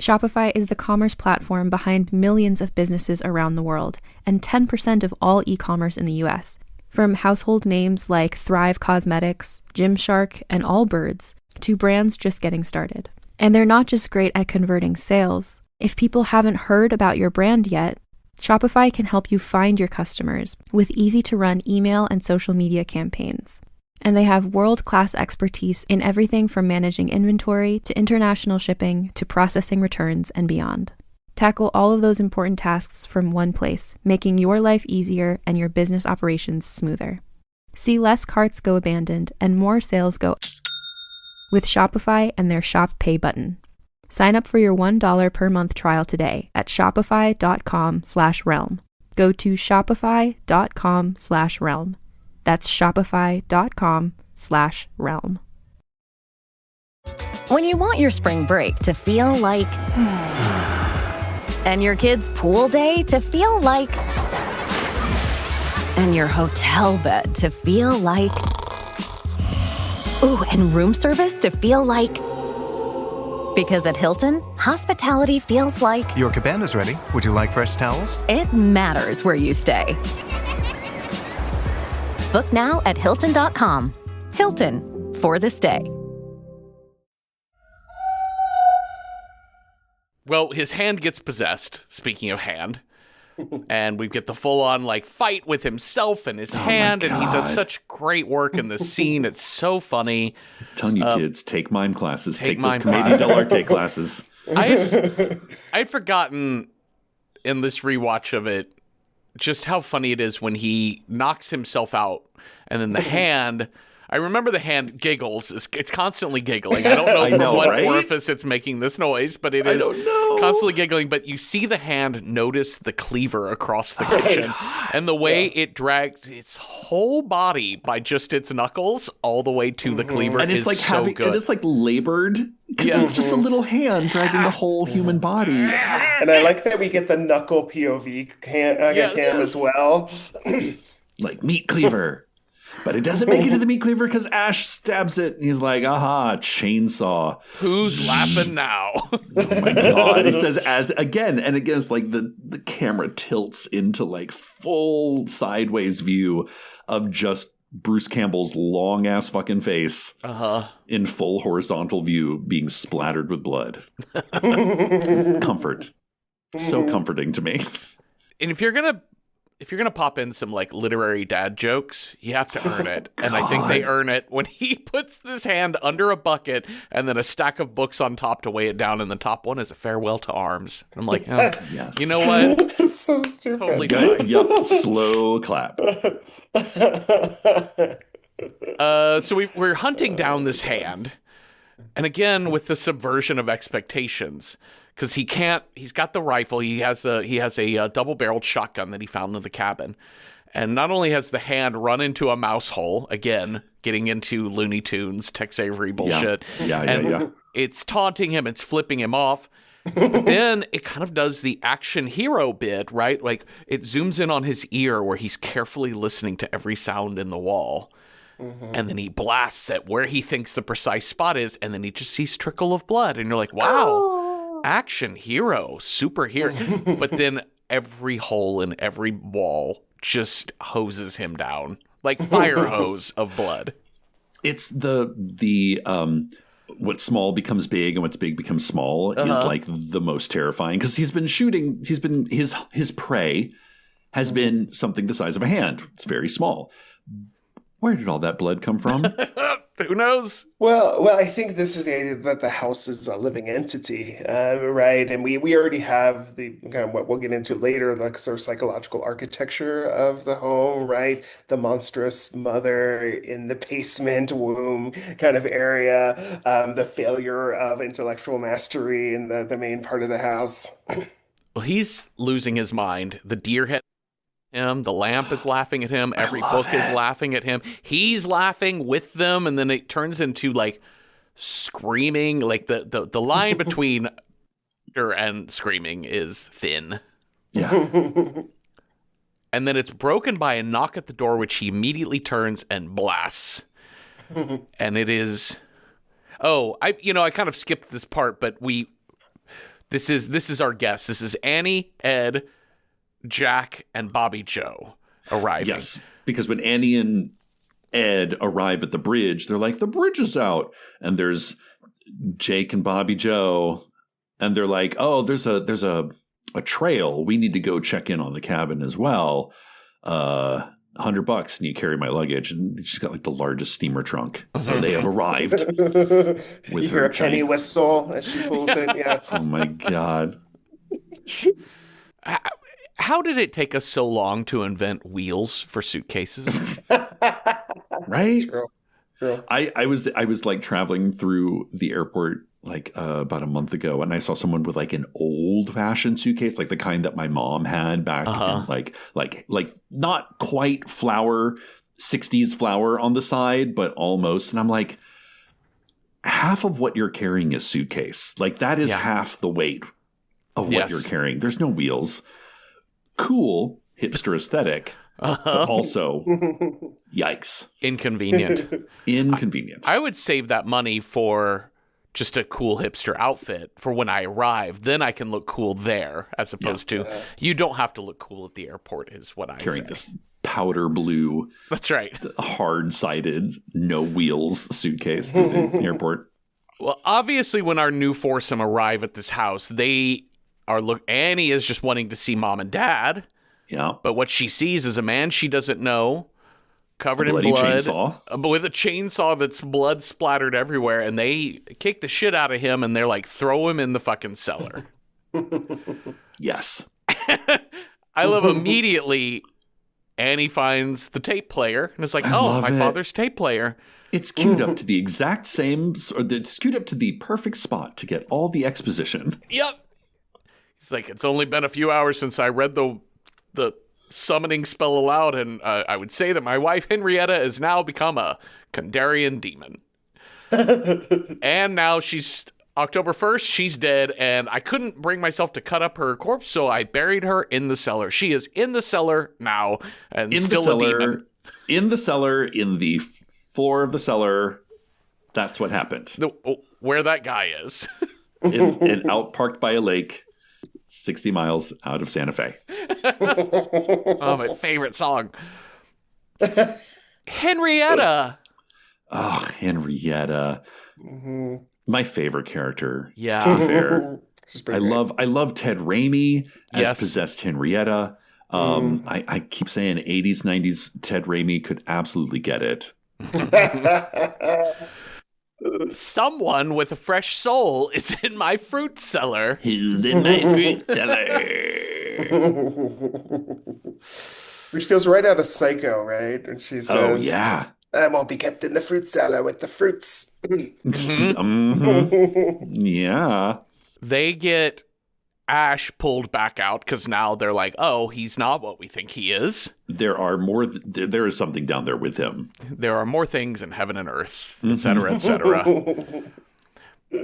Shopify is the commerce platform behind millions of businesses around the world and 10% of all e-commerce in the US, from household names like Thrive Cosmetics, Gymshark, and Allbirds, to brands just getting started. And they're not just great at converting sales. If people haven't heard about your brand yet, Shopify can help you find your customers with easy-to-run email and social media campaigns. And they have world-class expertise in everything from managing inventory to international shipping to processing returns and beyond. Tackle all of those important tasks from one place, making your life easier and your business operations smoother. See less carts go abandoned and more sales go with Shopify and their Shop Pay button. Sign up for your $1 per month trial today at shopify.com/realm. Go to shopify.com/realm. That's shopify.com/realm. When you want your spring break to feel like and your kids' pool day to feel like and your hotel bed to feel like ooh, and room service to feel like because at Hilton, hospitality feels like Your cabana's ready. Would you like fresh towels? it matters where you stay. Book now at Hilton.com. Hilton, for the stay. Well, his hand gets possessed, speaking of hand. And we get the full-on, like, fight with himself and his hand, and he does God. such great work in this scene. It's so funny. I'm telling you, kids, take mime classes. Take those mime Canadian classes. Del Arte classes. I'd forgotten in this rewatch of it just how funny it is when he knocks himself out, and then the hand... I remember the hand giggles. It's constantly giggling. I don't know from what right? orifice it's making this noise, but it is don't know. constantly giggling. But you see the hand notice the cleaver across the kitchen and the way it drags its whole body by just its knuckles all the way to the cleaver And it's is like so good. and it's like labored because it's just a little hand dragging the whole human body. And I like that we get the knuckle POV cam as well. Like meat cleaver. But it doesn't make it to the meat cleaver because Ash stabs it. And he's like, aha, chainsaw. Who's laughing now? Oh my God. He says as again and again, it's like the camera tilts into like full sideways view of just Bruce Campbell's long ass fucking face in full horizontal view being splattered with blood. Comfort. So comforting to me. And if you're gonna pop in some like literary dad jokes, you have to earn it. And I think they earn it when he puts this hand under a bucket and then a stack of books on top to weigh it down, and the top one is a farewell to arms. I'm like, oh, Yes. you know what? It's so stupid. Totally fine. Yup. Slow clap. So we're hunting down this hand, and again with the subversion of expectations, because he's got the rifle. He has a double-barreled shotgun that he found in the cabin. And not only has the hand run into a mouse hole, again, getting into Looney Tunes, Tex Avery bullshit. Yeah. It's taunting him. It's flipping him off. But then it kind of does the action hero bit, right? Like it zooms in on his ear where he's carefully listening to every sound in the wall. Mm-hmm. And then he blasts at where he thinks the precise spot is. And then he just sees trickle of blood. And you're like, wow, action hero, superhero. But then every hole in every wall just hoses him down like fire hose of blood. It's the what's small becomes big and what's big becomes small is like the most terrifying because his prey has been something the size of a hand. It's very small. Where did all that blood come from? Who knows? Well, I think this is the idea that the house is a living entity, right? And we already have the kind of what we'll get into later, the sort of psychological architecture of the home, right? The monstrous mother in the basement womb kind of area, the failure of intellectual mastery in the main part of the house. Well, he's losing his mind. The deer head him, the lamp is laughing at him, every book is laughing at him, he's laughing with them, and then it turns into like screaming, like the line between and screaming is thin. Yeah. And then it's broken by a knock at the door, which he immediately turns and blasts. And it is I kind of skipped this part, but this is our guess. This is Annie, Ed, Jack, and Bobby Joe arriving. Yes, because when Annie and Ed arrive at the bridge, they're like, the bridge is out. And there's Jake and Bobby Joe, and they're like, oh, there's a trail. We need to go check in on the cabin as well. $100 and you carry my luggage. And she's got like the largest steamer trunk. So they have arrived. You hear a penny whistle as she pulls it. Yeah. Oh my God. How did it take us so long to invent wheels for suitcases? Right? True. I was like traveling through the airport like about a month ago, and I saw someone with like an old fashioned suitcase, like the kind that my mom had back in like not quite 60s flower on the side, but almost. And I'm like, half of what you're carrying is suitcase. Like that is half the weight of what you're carrying. There's no wheels. Cool hipster aesthetic, but also yikes. Inconvenient. I would save that money for just a cool hipster outfit for when I arrive. Then I can look cool there as opposed to you don't have to look cool at the airport is what I carrying say. This powder blue. That's right. Hard-sided, no wheels suitcase through the airport. Well, obviously when our new foursome arrive at this house, Annie is just wanting to see mom and dad. Yeah. But what she sees is a man she doesn't know, covered in blood. Chainsaw. But with a chainsaw that's blood splattered everywhere. And they kick the shit out of him and they're like, throw him in the fucking cellar. Yes. I love immediately Annie finds the tape player. And it's like, my father's tape player. It's queued up to the exact same, or it's queued up to the perfect spot to get all the exposition. Yep. He's like, it's only been a few hours since I read the summoning spell aloud, and I would say that my wife Henrietta has now become a Kandarian demon. And now October 1st, she's dead, and I couldn't bring myself to cut up her corpse, so I buried her in the cellar. She is in the cellar now, and still a demon. In the cellar, in the floor of the cellar. That's what happened. Where that guy is. and out parked by a lake. 60 miles out of Santa Fe. Oh, my favorite song. Henrietta. Oh, Henrietta. Mm-hmm. My favorite character. Yeah. To be fair. I love Ted Raimi as possessed Henrietta. I keep saying 80s, 90s Ted Raimi could absolutely get it. Someone with a fresh soul is in my fruit cellar. Who's in my fruit cellar? Which feels right out of Psycho, right? And she says, oh, yeah. I won't be kept in the fruit cellar with the fruits. Yeah. They get Ash pulled back out because now they're like, oh, he's not what we think he is. There are more. There is something down there with him. There are more things in heaven and earth, etc., etc.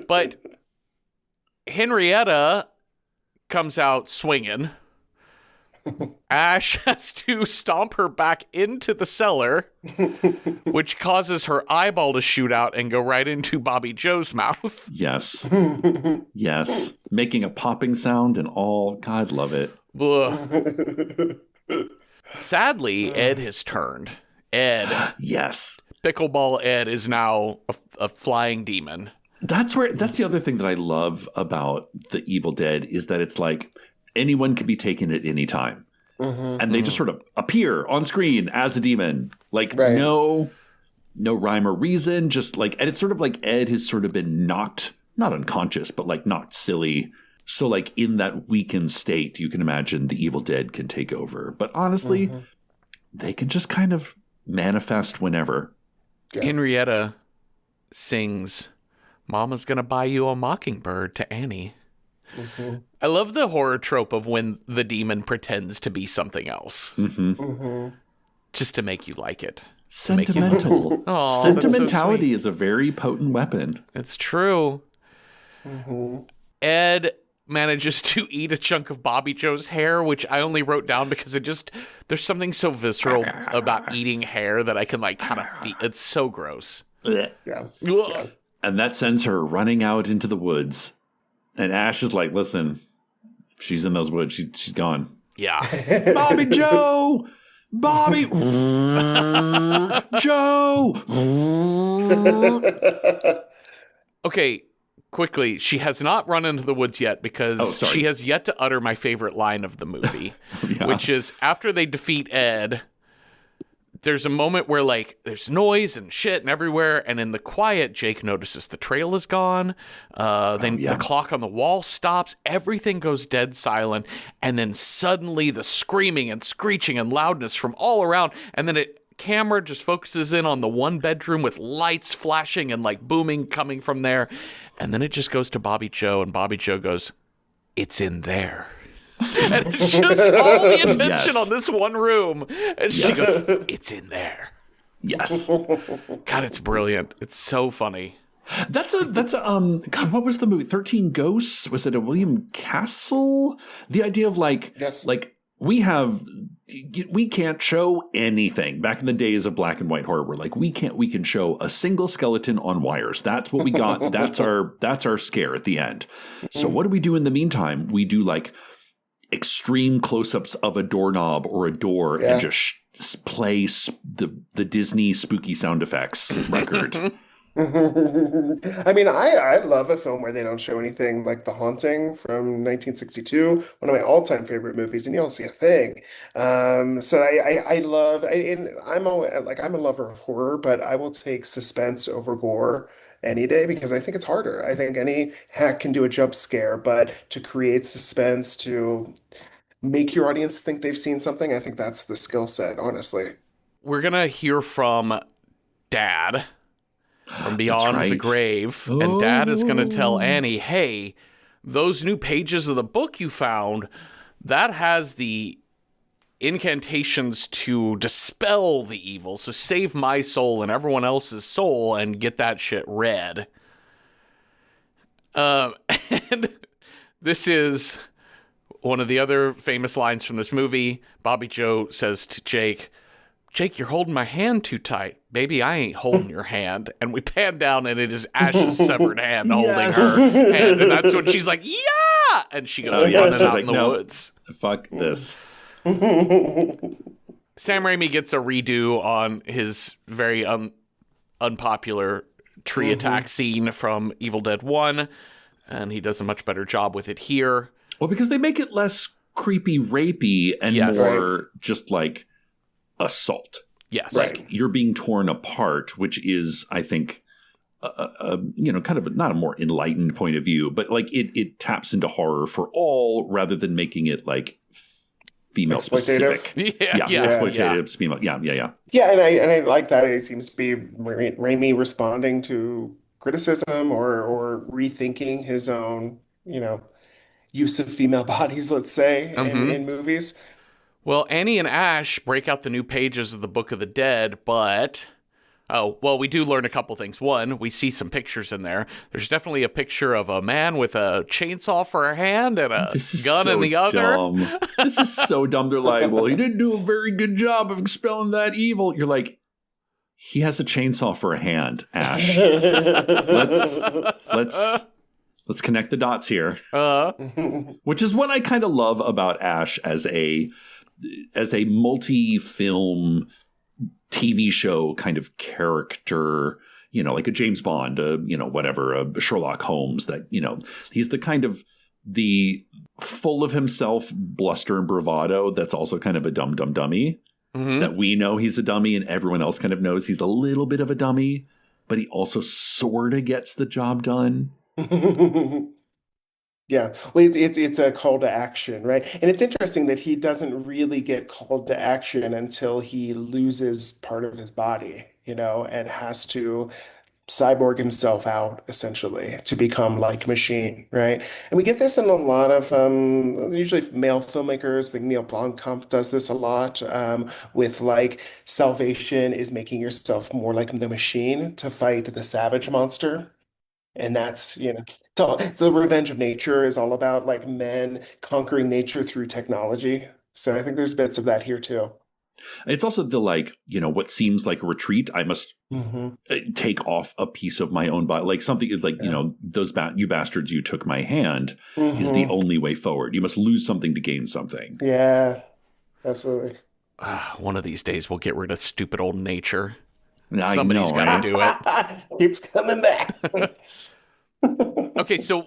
But Henrietta comes out swinging. Ash has to stomp her back into the cellar, which causes her eyeball to shoot out and go right into Bobby Joe's mouth. Yes. Yes. Making a popping sound and all. God, love it. Sadly, Ed has turned. Ed. Yes. Pickleball Ed is now a flying demon. That's the other thing that I love about the Evil Dead is that it's like anyone can be taken at any time. And they just sort of appear on screen as a demon. Like no rhyme or reason, just like, and it's sort of like Ed has sort of been knocked, not unconscious, but like knocked silly. So like in that weakened state, you can imagine the Evil Dead can take over. But honestly, they can just kind of manifest whenever. Yeah. Henrietta sings, "Mama's gonna buy you a mockingbird" to Annie. I love the horror trope of when the demon pretends to be something else. Just to make you like it. Sentimental. Oh, sentimentality so is a very potent weapon. It's true. Ed manages to eat a chunk of Bobby Joe's hair, which I only wrote down because there's something so visceral about eating hair that I can like kind of feel. It's so gross. Yeah. And that sends her running out into the woods. And Ash is like, listen, she's in those woods. She's gone. Yeah. Bobby Joe! Bobby! Joe! Okay, quickly. She has not run into the woods yet because she has yet to utter my favorite line of the movie, which is after they defeat Ed, there's a moment where like there's noise and shit and everywhere, and in the quiet, Jake notices the trail is gone. The clock on the wall stops. Everything goes dead silent, and then suddenly the screaming and screeching and loudness from all around, and then camera just focuses in on the one bedroom with lights flashing and like booming coming from there, and then it just goes to Bobby Joe, and Bobby Joe goes, "It's in there." And it's just all the attention on this one room. And she goes, "It's in there." Yes. God, it's brilliant. It's so funny. That's a God, what was the movie? 13 Ghosts? Was it a William Castle? The idea of like we can't show anything. Back in the days of black and white horror, we're like, we can show a single skeleton on wires. That's what we got. That's our scare at the end. So what do we do in the meantime? We do like extreme close-ups of a doorknob or a door and just play the Disney spooky sound effects record. I mean, I love a film where they don't show anything, like The Haunting from 1962, one of my all-time favorite movies, and you don't see a thing. So I love, and I'm a lover of horror, but I will take suspense over gore any day because I think it's harder. I think any hack can do a jump scare, but to create suspense, to make your audience think they've seen something, I think that's the skill set, honestly. We're gonna hear from Dad from beyond the grave, and Dad is gonna tell Annie, "Hey, those new pages of the book you found, that has the incantations to dispel the evil, so save my soul and everyone else's soul and get that shit read." And this is one of the other famous lines from this movie. Bobby Joe says to Jake, "Jake, you're holding my hand too tight." "Baby, I ain't holding your hand." And we pan down and it is Ash's severed hand holding her hand. And that's when she's like, "Yeah!" And she goes running out in the woods. Fuck this. Sam Raimi gets a redo on his very unpopular tree attack scene from Evil Dead 1, and he does a much better job with it here. Well, because they make it less creepy, rapey, and more just like assault. Yes. Like you're being torn apart, which is, I think, kind of not a more enlightened point of view, but like it taps into horror for all rather than making it like female specific. Exploitative female. Yeah. Yeah, and I like that. It seems to be Raimi responding to criticism or rethinking his own use of female bodies, let's say, in movies. Well, Annie and Ash break out the new pages of the Book of the Dead, but... Oh, well, we do learn a couple things. One, we see some pictures in there. There's definitely a picture of a man with a chainsaw for a hand and a gun in the other. Dumb. This is so dumb. They're like, well, he didn't do a very good job of expelling that evil. You're like, he has a chainsaw for a hand, Ash. Let's connect the dots here. Which is what I kind of love about Ash as a multi-film TV show kind of character, like a James Bond, whatever, a Sherlock Holmes, that, he's the kind of the full of himself bluster and bravado that's also kind of a dumb dummy. That we know he's a dummy and everyone else kind of knows he's a little bit of a dummy, but he also sort of gets the job done. Yeah, well, it's a call to action, right? And it's interesting that he doesn't really get called to action until he loses part of his body, and has to cyborg himself out essentially to become like machine, right? And we get this in a lot of usually male filmmakers. I think Neil Blomkamp does this a lot with like salvation is making yourself more like the machine to fight the savage monster. And that's, the revenge of nature is all about like men conquering nature through technology. So I think there's bits of that here too. It's also the what seems like a retreat. I must take off a piece of my own body, like something like, those you bastards, you took my hand is the only way forward. You must lose something to gain something. Yeah, absolutely. One of these days we'll get rid of stupid old nature. Somebody's got to do it. Keeps coming back. Okay, so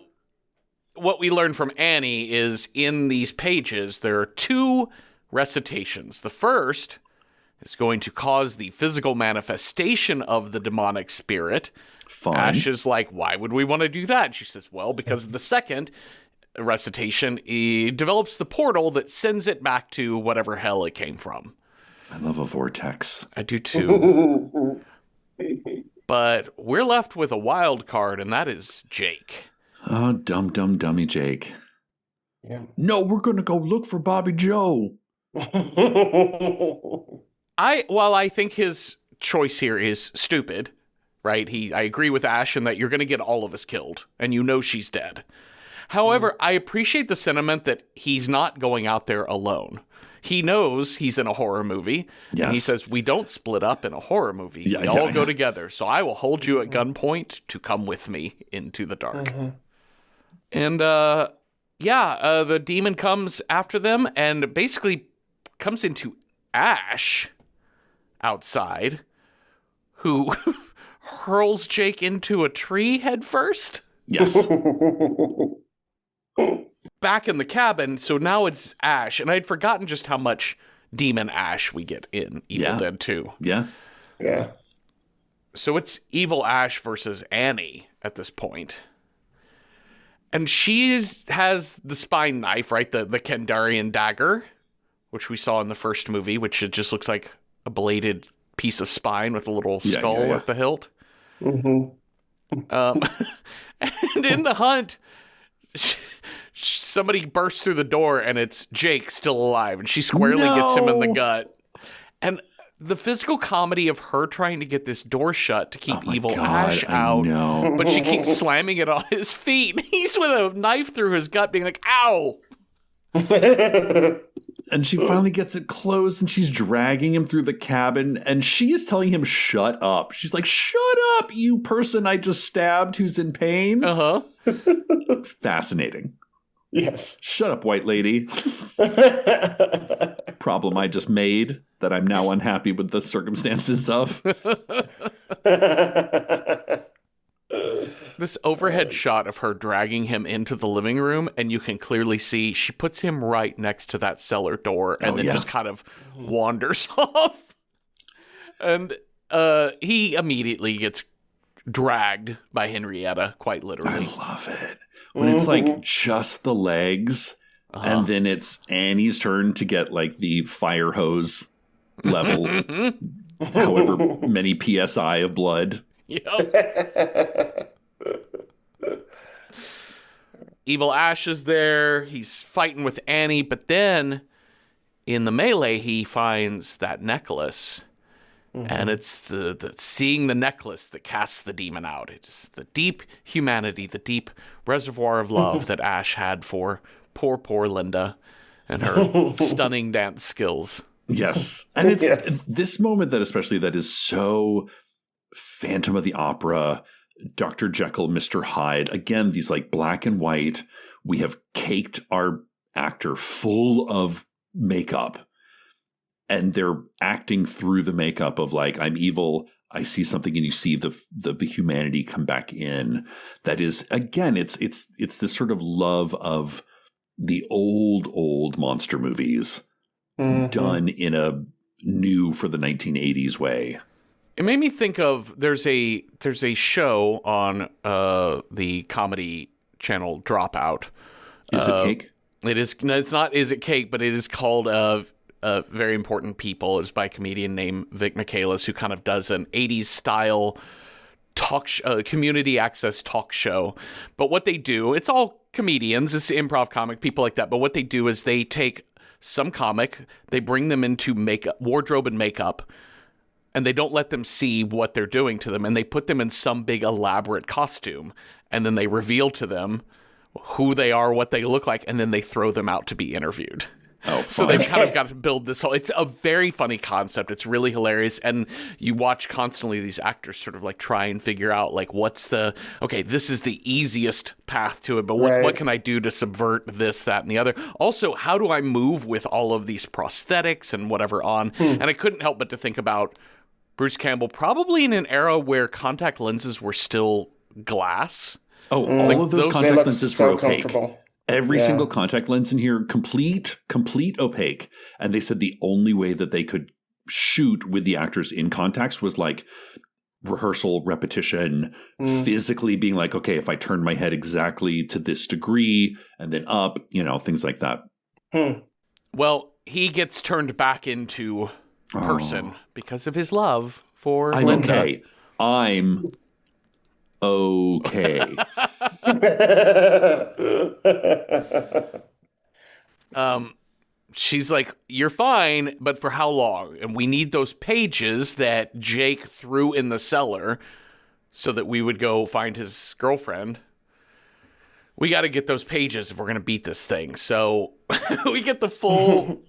what we learned from Annie is in these pages, there are two recitations. The first is going to cause the physical manifestation of the demonic spirit. Fun. Ash is like, why would we want to do that? And she says, well, because the second recitation develops the portal that sends it back to whatever hell it came from. I love a vortex. I do too. But we're left with a wild card, and that is Jake. Oh, dummy Jake. Yeah. No, we're going to go look for Bobby Joe. I think his choice here is stupid, right? I agree with Ash in that you're going to get all of us killed, and she's dead. However, I appreciate the sentiment that he's not going out there alone. He knows he's in a horror movie. Yes. And he says, we don't split up in a horror movie. We all go together. So I will hold you at gunpoint to come with me into the dark. And, the demon comes after them and basically comes into Ash outside, who hurls Jake into a tree head first. Yes. Back in the cabin, so now it's Ash, and I'd forgotten just how much demon Ash we get in Evil Dead 2. Yeah. Yeah. So it's Evil Ash versus Annie at this point. And she has the spine knife, right? The Kandarian dagger, which we saw in the first movie, which it just looks like a bladed piece of spine with a little skull at the hilt. And in the hunt, somebody bursts through the door and it's Jake still alive, and she squarely gets him in the gut. And the physical comedy of her trying to get this door shut to keep Evil Ash out, but she keeps slamming it on his feet. He's with a knife through his gut being like, ow! And she finally gets it closed, and she's dragging him through the cabin, and she is telling him, shut up. She's like, shut up, you person I just stabbed who's in pain. Fascinating. Yes. Shut up, white lady. Problem I just made that I'm now unhappy with the circumstances of. This overhead shot of her dragging him into the living room, and you can clearly see she puts him right next to that cellar door and then just kind of wanders off. And he immediately gets dragged by Henrietta, quite literally. I love it. When it's like just the legs, and then it's Annie's turn to get like the fire hose level, however many PSI of blood. Yep. Evil Ash is there. He's fighting with Annie, but then in the melee, he finds that necklace. And it's the seeing the necklace that casts the demon out. It's the deep humanity, the deep reservoir of love that Ash had for poor Linda and her stunning dance skills. Yes. And it's this moment that especially that is so Phantom of the Opera, Dr. Jekyll, Mr. Hyde. Again, these like black and white. We have caked our actor full of makeup. And they're acting through the makeup of like, I'm evil. I see something, and you see the humanity come back in. That is, again, it's this sort of love of the old monster movies done in a new for the 1980s way. It made me think of there's a show on the comedy channel Dropout. Is it Cake? It is. No, it's not. Is it Cake? But it is called Very Important People. It's by a comedian named Vic Michaelis, who kind of does an 80s style community access talk show. But what they do, it's all comedians, it's improv comic, people like that. But what they do is they take some comic, they bring them into wardrobe and makeup, and they don't let them see what they're doing to them. And they put them in some big elaborate costume, and then they reveal to them who they are, what they look like, and then they throw them out to be interviewed. Oh, so they've kind of got to build this whole. It's a very funny concept. It's really hilarious, and you watch constantly these actors sort of like try and figure out like this is the easiest path to it, but what can I do to subvert this, that, and the other? Also, how do I move with all of these prosthetics and whatever on? And I couldn't help but to think about Bruce Campbell, probably in an era where contact lenses were still glass. Oh, all of those contact lenses were opaque. Comfortable. Every single contact lens in here, complete opaque. And they said the only way that they could shoot with the actors in contacts was like rehearsal, repetition, physically being like, okay, if I turn my head exactly to this degree and then up, things like that. Well, he gets turned back into person because of his love for I'm Linda. okay. I'm okay. She's like, you're fine, but for how long? And we need those pages that Jake threw in the cellar so that we would go find his girlfriend. We got to get those pages if we're going to beat this thing. So we get the full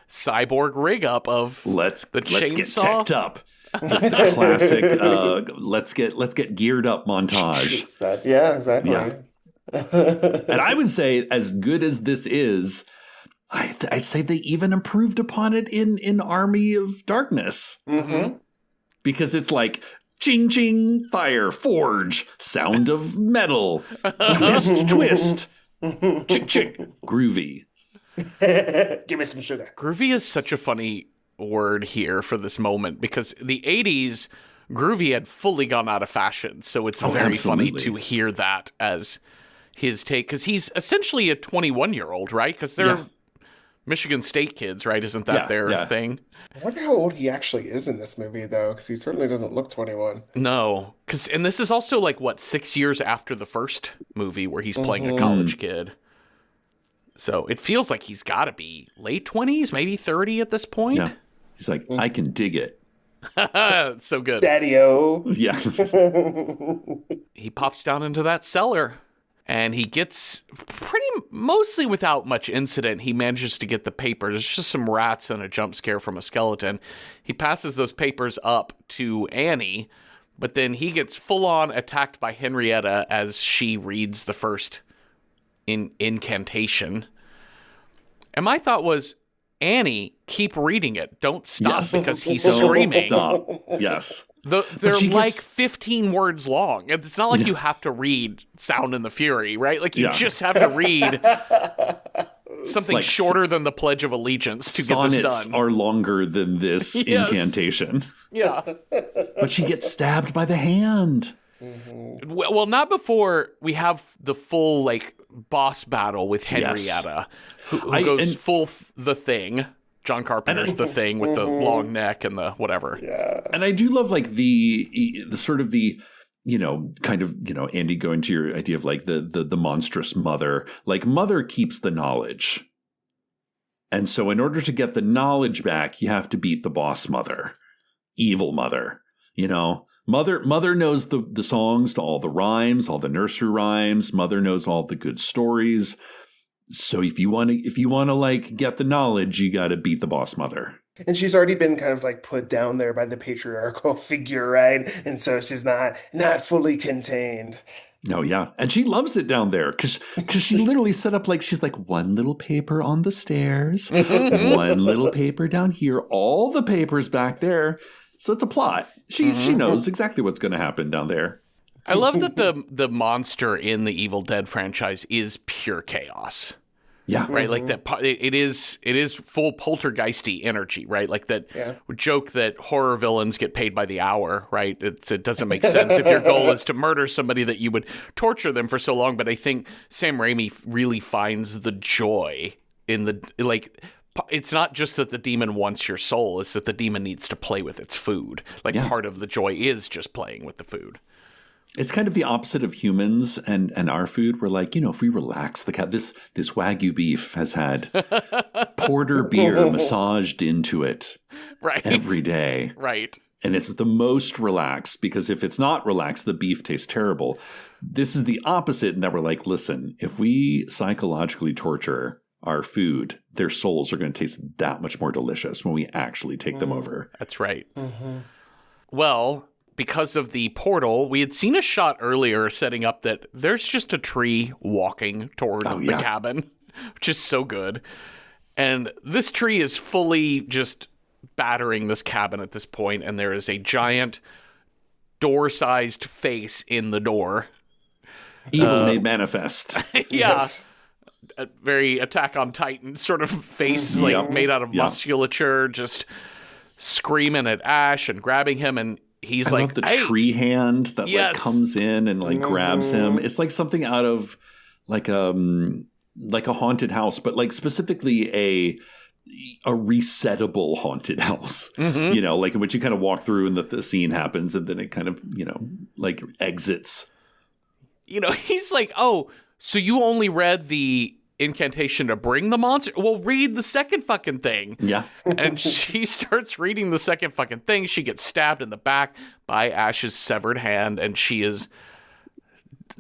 cyborg rig up of let's chainsaw. Let's get teched up. The classic let's get geared up montage. It's that, yeah, exactly. Yeah. And I would say, as good as this is, I'd say they even improved upon it in Army of Darkness. Because it's like ching ching, fire, forge, sound of metal, twist, chick chick, groovy. Give me some sugar. Groovy is such a funny word here for this moment because the 80s groovy had fully gone out of fashion, so it's very funny to hear that as his take, because he's essentially a 21-year-old, right? Because they're Michigan State kids, right? Isn't that their thing? I wonder how old he actually is in this movie, though, because he certainly doesn't look 21. No, and this is also like 6 years after the first movie where he's playing a college kid. So it feels like he's got to be late 20s, maybe 30 at this point. Yeah. He's like, I can dig it. It's so good. Daddy-o. Yeah. He pops down into that cellar and he gets mostly without much incident. He manages to get the papers. It's just some rats and a jump scare from a skeleton. He passes those papers up to Annie, but then he gets full on attacked by Henrietta as she reads the first incantation. And my thought was, Annie, keep reading it. Don't stop because he's screaming. Stop. Yes. They're like 15 words long. It's not like you have to read Sound and the Fury, right? Like you just have to read something like shorter than the Pledge of Allegiance to get this done. Sonnets are longer than this incantation. Yeah. But she gets stabbed by the hand. Well, not before we have the full boss battle with Henrietta, who goes full the Thing. John Carpenter's The Thing with the long neck and the whatever. Yeah. And I do love the sort of the kind of, Andy, going to your idea of like the monstrous mother, like mother keeps the knowledge. And so in order to get the knowledge back, you have to beat the boss mother, evil mother, Mother knows the songs to all the rhymes, all the nursery rhymes. Mother knows all the good stories. So if you want to like get the knowledge, you got to beat the boss mother. And she's already been kind of like put down there by the patriarchal figure, right? And so she's not fully contained. Oh, yeah. And she loves it down there because she literally set up like she's like one little paper on the stairs, one little paper down here, all the papers back there. So it's a plot. She knows exactly what's going to happen down there. I love that the monster in the Evil Dead franchise is pure chaos. Yeah. Right. Like that. It is full poltergeisty energy. Right. Like that joke that horror villains get paid by the hour. Right. It doesn't make sense if your goal is to murder somebody that you would torture them for so long. But I think Sam Raimi really finds the joy in it's not just that the demon wants your soul. It's that the demon needs to play with its food. Like part of the joy is just playing with the food. It's kind of the opposite of humans and our food. We're like, if we relax the cat, this Wagyu beef has had porter beer massaged into it every day. Right. And it's the most relaxed because if it's not relaxed, the beef tastes terrible. This is the opposite in that we're like, listen, if we psychologically torture our food, their souls are going to taste that much more delicious when we actually take them over. That's right. Well, because of the portal, we had seen a shot earlier setting up that there's just a tree walking toward the cabin, which is so good. And this tree is fully just battering this cabin at this point, and there is a giant door-sized face in the door. Evil made manifest. Yes. A very Attack on Titan sort of face, made out of musculature, just screaming at Ash and grabbing him, and he's I love the tree hand that like comes in and like grabs him. It's like something out of like a haunted house, but like specifically a resettable haunted house. Like in which you kind of walk through and the scene happens and then it kind of, like exits. He's like, oh, so you only read the incantation to bring the monster? Well, read the second fucking thing. Yeah. And she starts reading the second fucking thing. She gets stabbed in the back by Ash's severed hand, and she is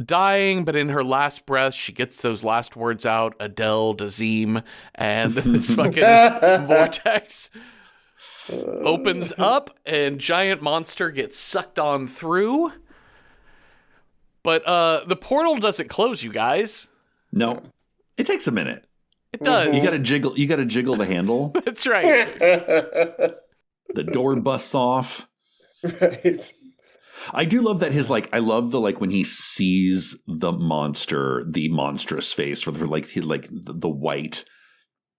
dying, but in her last breath, she gets those last words out, Adele Dazeem, and this fucking vortex opens up, and giant monster gets sucked on through. But the portal doesn't close, you guys. No. It takes a minute. It does. You gotta jiggle the handle. That's right. The door busts off. Right. I do love that I love the when he sees the monster, the monstrous face with the white.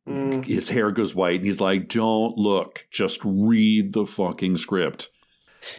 His hair goes white and he's like, don't look, just read the fucking script.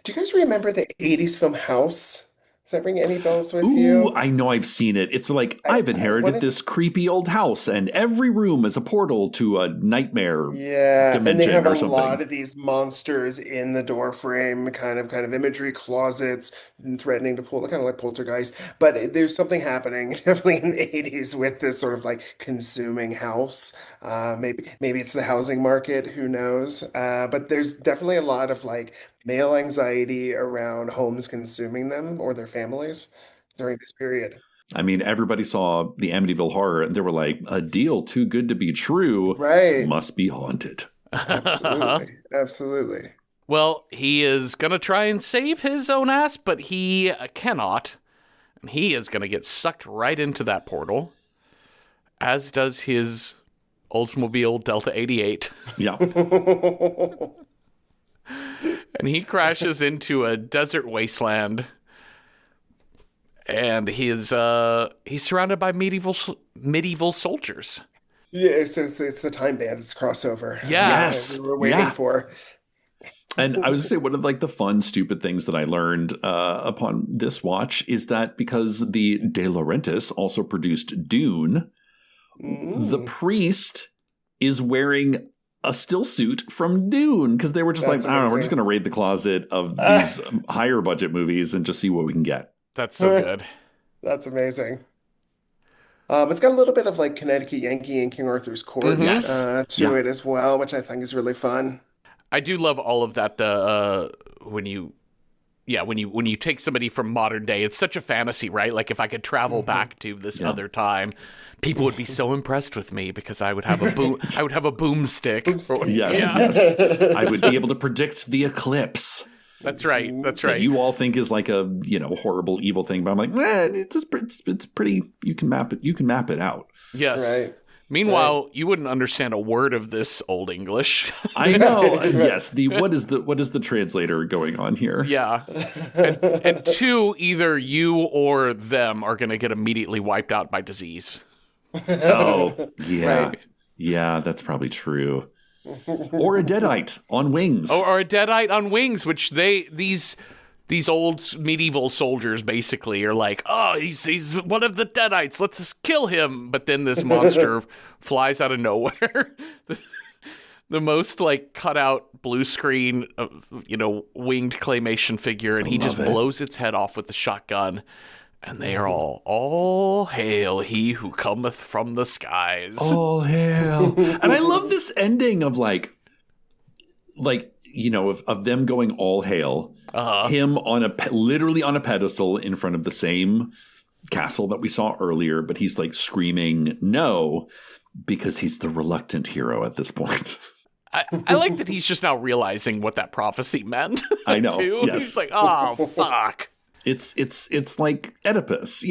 Do you guys remember the 80s film House? Does that ring any bells with you? I know I've seen it. It's like, I've inherited this creepy old house, and every room is a portal to a nightmare dimension and they have or something. A lot of these monsters in the door frame, kind of imagery, closets, and threatening to pull, kind of like Poltergeist. But there's something happening definitely in the 80s with this sort of consuming house. Maybe it's the housing market, who knows? But there's definitely a lot of male anxiety around homes consuming them or their families during this period. I mean, everybody saw the Amityville Horror and they were like, a deal too good to be true. Right. Must be haunted. Absolutely. Absolutely. Well, he is going to try and save his own ass, but he cannot. And he is going to get sucked right into that portal, as does his Oldsmobile Delta 88. Yeah. And he crashes into a desert wasteland. And he's surrounded by medieval soldiers. Yeah, it's the Time Bandits crossover. Yes. We were waiting for. And I was going to say, one of the fun, stupid things that I learned upon this watch is that because the De Laurentiis also produced Dune, the priest is wearing a still suit from Dune because they were just That's like, I don't know, we're just amazing. going to raid the closet of these higher budget movies and just see what we can get. That's so good. That's amazing. It's got a little bit of like Connecticut Yankee and King Arthur's Court Yes. to Yeah. it as well, which I think is really fun. I do love all of that. When you take somebody from modern day, it's such a fantasy, right? Like if I could travel back to this other time, people would be so impressed with me because I would have a boomstick. Yes. Yeah. Yes. I would be able to predict the eclipse. That's right. That's That right. you all think is like a, horrible evil thing, but I'm like, it's pretty, you can map it out. Yes. Right. Meanwhile, you wouldn't understand a word of this old English. I know. Yes. What is the translator going on here? Yeah. And two, either you or them are going to get immediately wiped out by disease. Oh, yeah. Right. Yeah, that's probably true. Or a deadite on wings. Or a deadite on wings, which these old medieval soldiers basically are like, oh, he's one of the deadites. Let's just kill him. But then this monster flies out of nowhere. The most like cut out blue screen, winged claymation figure, and he just blows its head off with the shotgun. And they are all hail he who cometh from the skies. All hail. And I love this ending of of them going all hail. Him literally on a pedestal in front of the same castle that we saw earlier, but he's like screaming no because he's the reluctant hero at this point. I like that he's just now realizing what that prophecy meant. I know. Too. Yes. He's like, oh fuck. It's like Oedipus,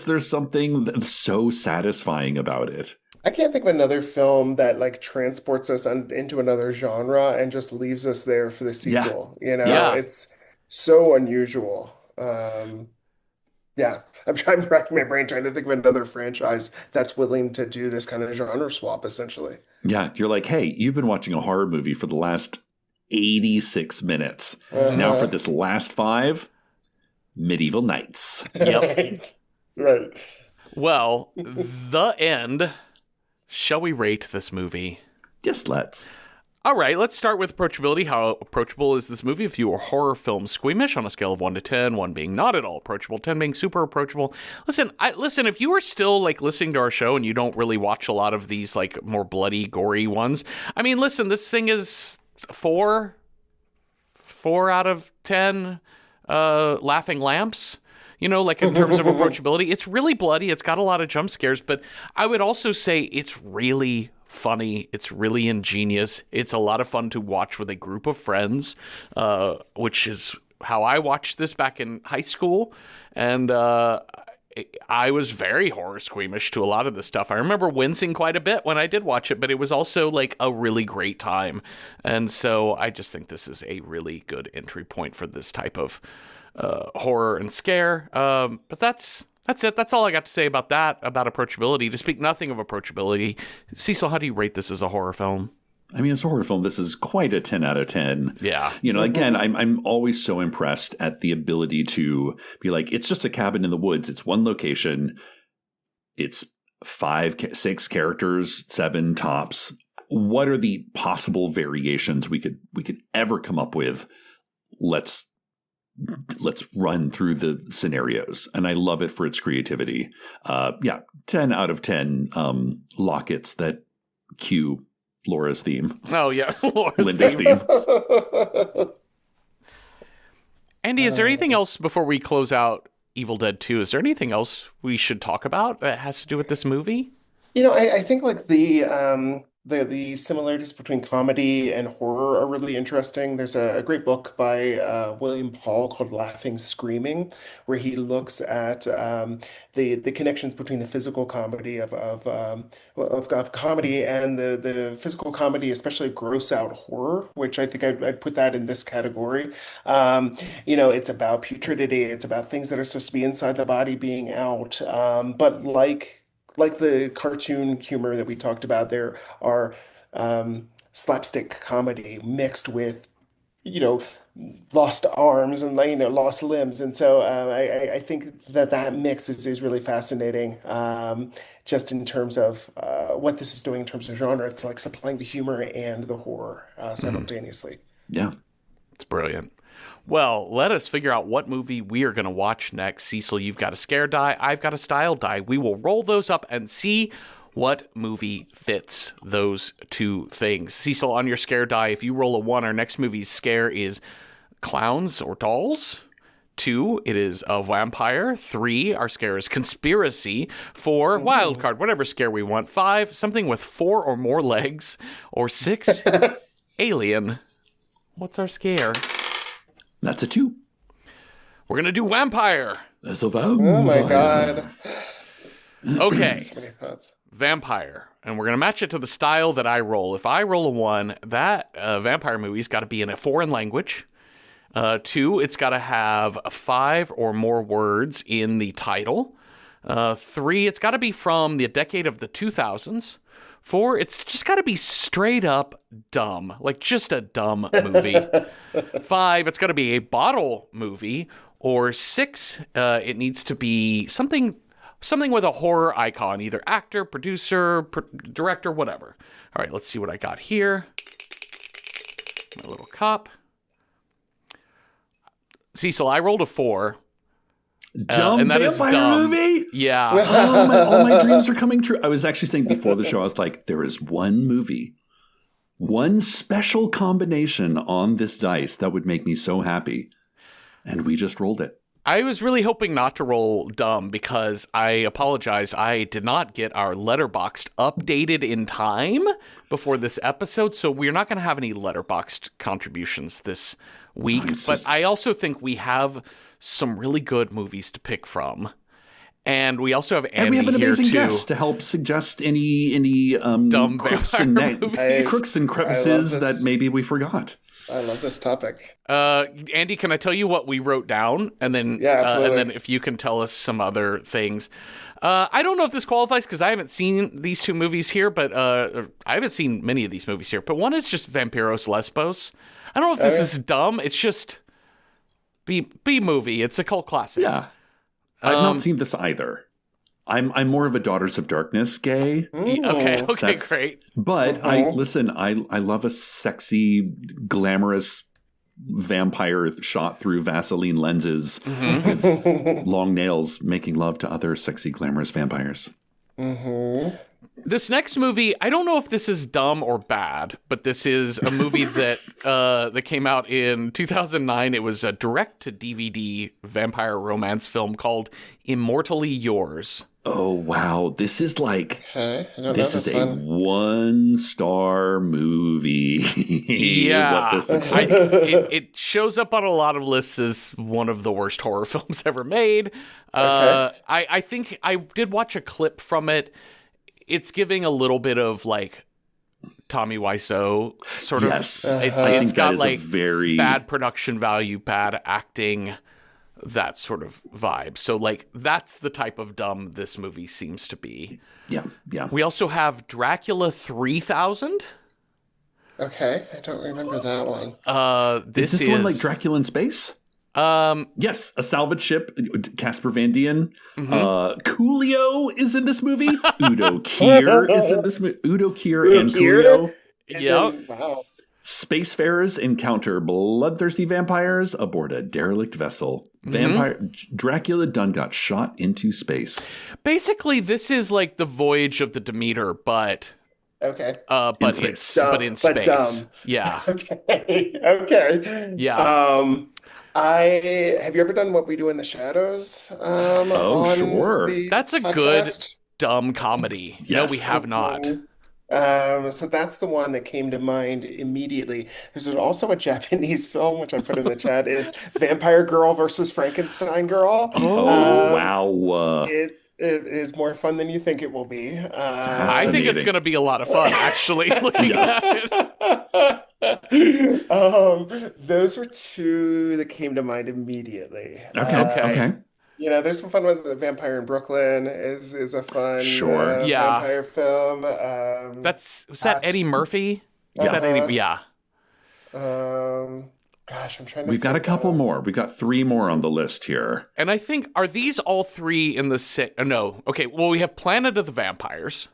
there's something that's so satisfying about it. I can't think of another film that like transports us into another genre and just leaves us there for the sequel. Yeah. It's so unusual. Yeah, I'm racking my brain trying to think of another franchise that's willing to do this kind of genre swap, essentially. Yeah, you're like, hey, you've been watching a horror movie for the last 86 minutes. Now for this last 5, Medieval Knights. Yep. Right. Well, the end. Shall we rate this movie? Yes, let's. All right, let's start with approachability. How approachable is this movie? If you are horror film squeamish on a scale of 1 to 10, 1 being not at all approachable, 10 being super approachable. Listen, if you are still like listening to our show and you don't really watch a lot of these like more bloody, gory ones, I mean, listen, this thing is 4 out of 10 laughing lamps. Like in terms of approachability, it's really bloody. It's got a lot of jump scares, but I would also say it's really funny. It's really ingenious. It's a lot of fun to watch with a group of friends, which is how I watched this back in high school. And I was very horror squeamish to a lot of this stuff. I remember wincing quite a bit when I did watch it, but it was also like a really great time. And so I just think this is a really good entry point for this type of horror and scare. But that's it. That's all I got to say about that, about approachability. To speak nothing of approachability, Cecil, how do you rate this as a horror film? I mean, as a horror film, this is quite a 10 out of 10. Yeah. Again, I'm always so impressed at the ability to be like, it's just a cabin in the woods. It's one location. It's 6 characters, 7 tops. What are the possible variations we could ever come up with? Let's run through the scenarios. And I love it for its creativity. 10 out of 10 lockets that cue Laura's theme. Oh, yeah. Linda's theme. Andy, is there anything else before we close out Evil Dead 2? Is there anything else we should talk about that has to do with this movie? I think like the similarities between comedy and horror are really interesting. There's a great book by William Paul called Laughing Screaming, where he looks at the connections between the physical comedy of comedy and the physical comedy, especially gross out horror, which I think I'd put that in this category. It's about putridity, it's about things that are supposed to be inside the body being out, but like the cartoon humor that we talked about, there are slapstick comedy mixed with lost arms and lost limbs, and so I think that mix is really fascinating. Just in terms of what this is doing in terms of genre, it's like supplying the humor and the horror simultaneously. Yeah. It's brilliant. Well, let us figure out what movie we are going to watch next. Cecil, you've got a scare die. I've got a style die. We will roll those up and see what movie fits those two things. Cecil, on your scare die, if you roll a 1, our next movie's scare is clowns or dolls. 2, it is a vampire. 3, our scare is conspiracy. 4, wild card, whatever scare we want. 5, something with 4 or more legs. Or 6, alien. What's our scare? That's a 2. We're going to do vampire. That's a vampire. Oh my God. Okay. So many thoughts. Vampire. And we're going to match it to the style that I roll. If I roll a 1, that vampire movie's got to be in a foreign language. 2, it's got to have 5 or more words in the title. 3, it's got to be from the decade of the 2000s. 4, it's just got to be straight up dumb, like just a dumb movie. 5, it's got to be a bottle movie. Or 6, it needs to be something with a horror icon, either actor, producer, director, whatever. All right, let's see what I got here. My little cup. Cecil, I rolled a 4. Dumb and that is vampire dumb. movie? Yeah. All my dreams are coming true. I was actually saying before the show, I was like, there is one movie, one special combination on this dice that would make me so happy. And we just rolled it. I was really hoping not to roll dumb because I apologize. I did not get our Letterboxd updated in time before this episode, so we're not going to have any Letterboxd contributions this week. But I also think we have some really good movies to pick from. And we also have Andy and we have an here amazing too. guest to help suggest any dumb crooks crooks and crevices that maybe we forgot. I love this topic. Andy, can I tell you what we wrote down, and then absolutely. and then if you can tell us some other things. I don't know if this qualifies because I haven't seen these two movies here, but I haven't seen many of these movies here. But one is just Vampiros Lesbos. I don't know if this is dumb. It's just B movie. It's a cult classic. Yeah, I've not seen this either. I'm more of a Daughters of Darkness gay. Okay, great. But I love a sexy, glamorous vampire shot through Vaseline lenses with long nails making love to other sexy, glamorous vampires. This next movie, I don't know if this is dumb or bad, but this is a movie that came out in 2009. It was a direct-to-DVD vampire romance film called Immortally Yours. Oh, wow. This is like, this is a one. 1-star movie. Yeah. Is what this looks like. It shows up on a lot of lists as one of the worst horror films ever made. I think I did watch a clip from it. It's giving a little bit of like Tommy Wiseau sort of. Yes. It's got like very bad production value, bad acting, that sort of vibe. So like that's the type of dumb this movie seems to be. Yeah. We also have Dracula 3000. Okay, I don't remember that one. Is this the one like Dracula in Space? Yes, a salvage ship. Casper Van Dien. Coolio is in this movie. Udo Kier is in this movie. Udo Kier and Coolio. Yeah. Wow. Spacefarers encounter bloodthirsty vampires aboard a derelict vessel. Dracula done got shot into space. Basically, this is like the Voyage of the Demeter, but Okay. but in space. but in space. But dumb. Yeah. Okay. Yeah. Have you ever done What We Do in the Shadows? Sure. That's a good dumb comedy. Yes. No, we have not. So that's the one that came to mind immediately. There's also a Japanese film, which I put in the chat. It's Vampire Girl versus Frankenstein Girl. Wow. It is more fun than you think it will be. I think it's going to be a lot of fun, actually, looking at it. Those were two that came to mind immediately. Okay. You know, there's some fun with The Vampire in Brooklyn is a fun vampire film. Was that Eddie Murphy? Was that Eddie? Yeah. Gosh, I'm trying to We've got a think, couple more. We've got 3 more on the list here. And I think, are these all 3 in the same? No. Okay, well, we have Planet of the Vampires.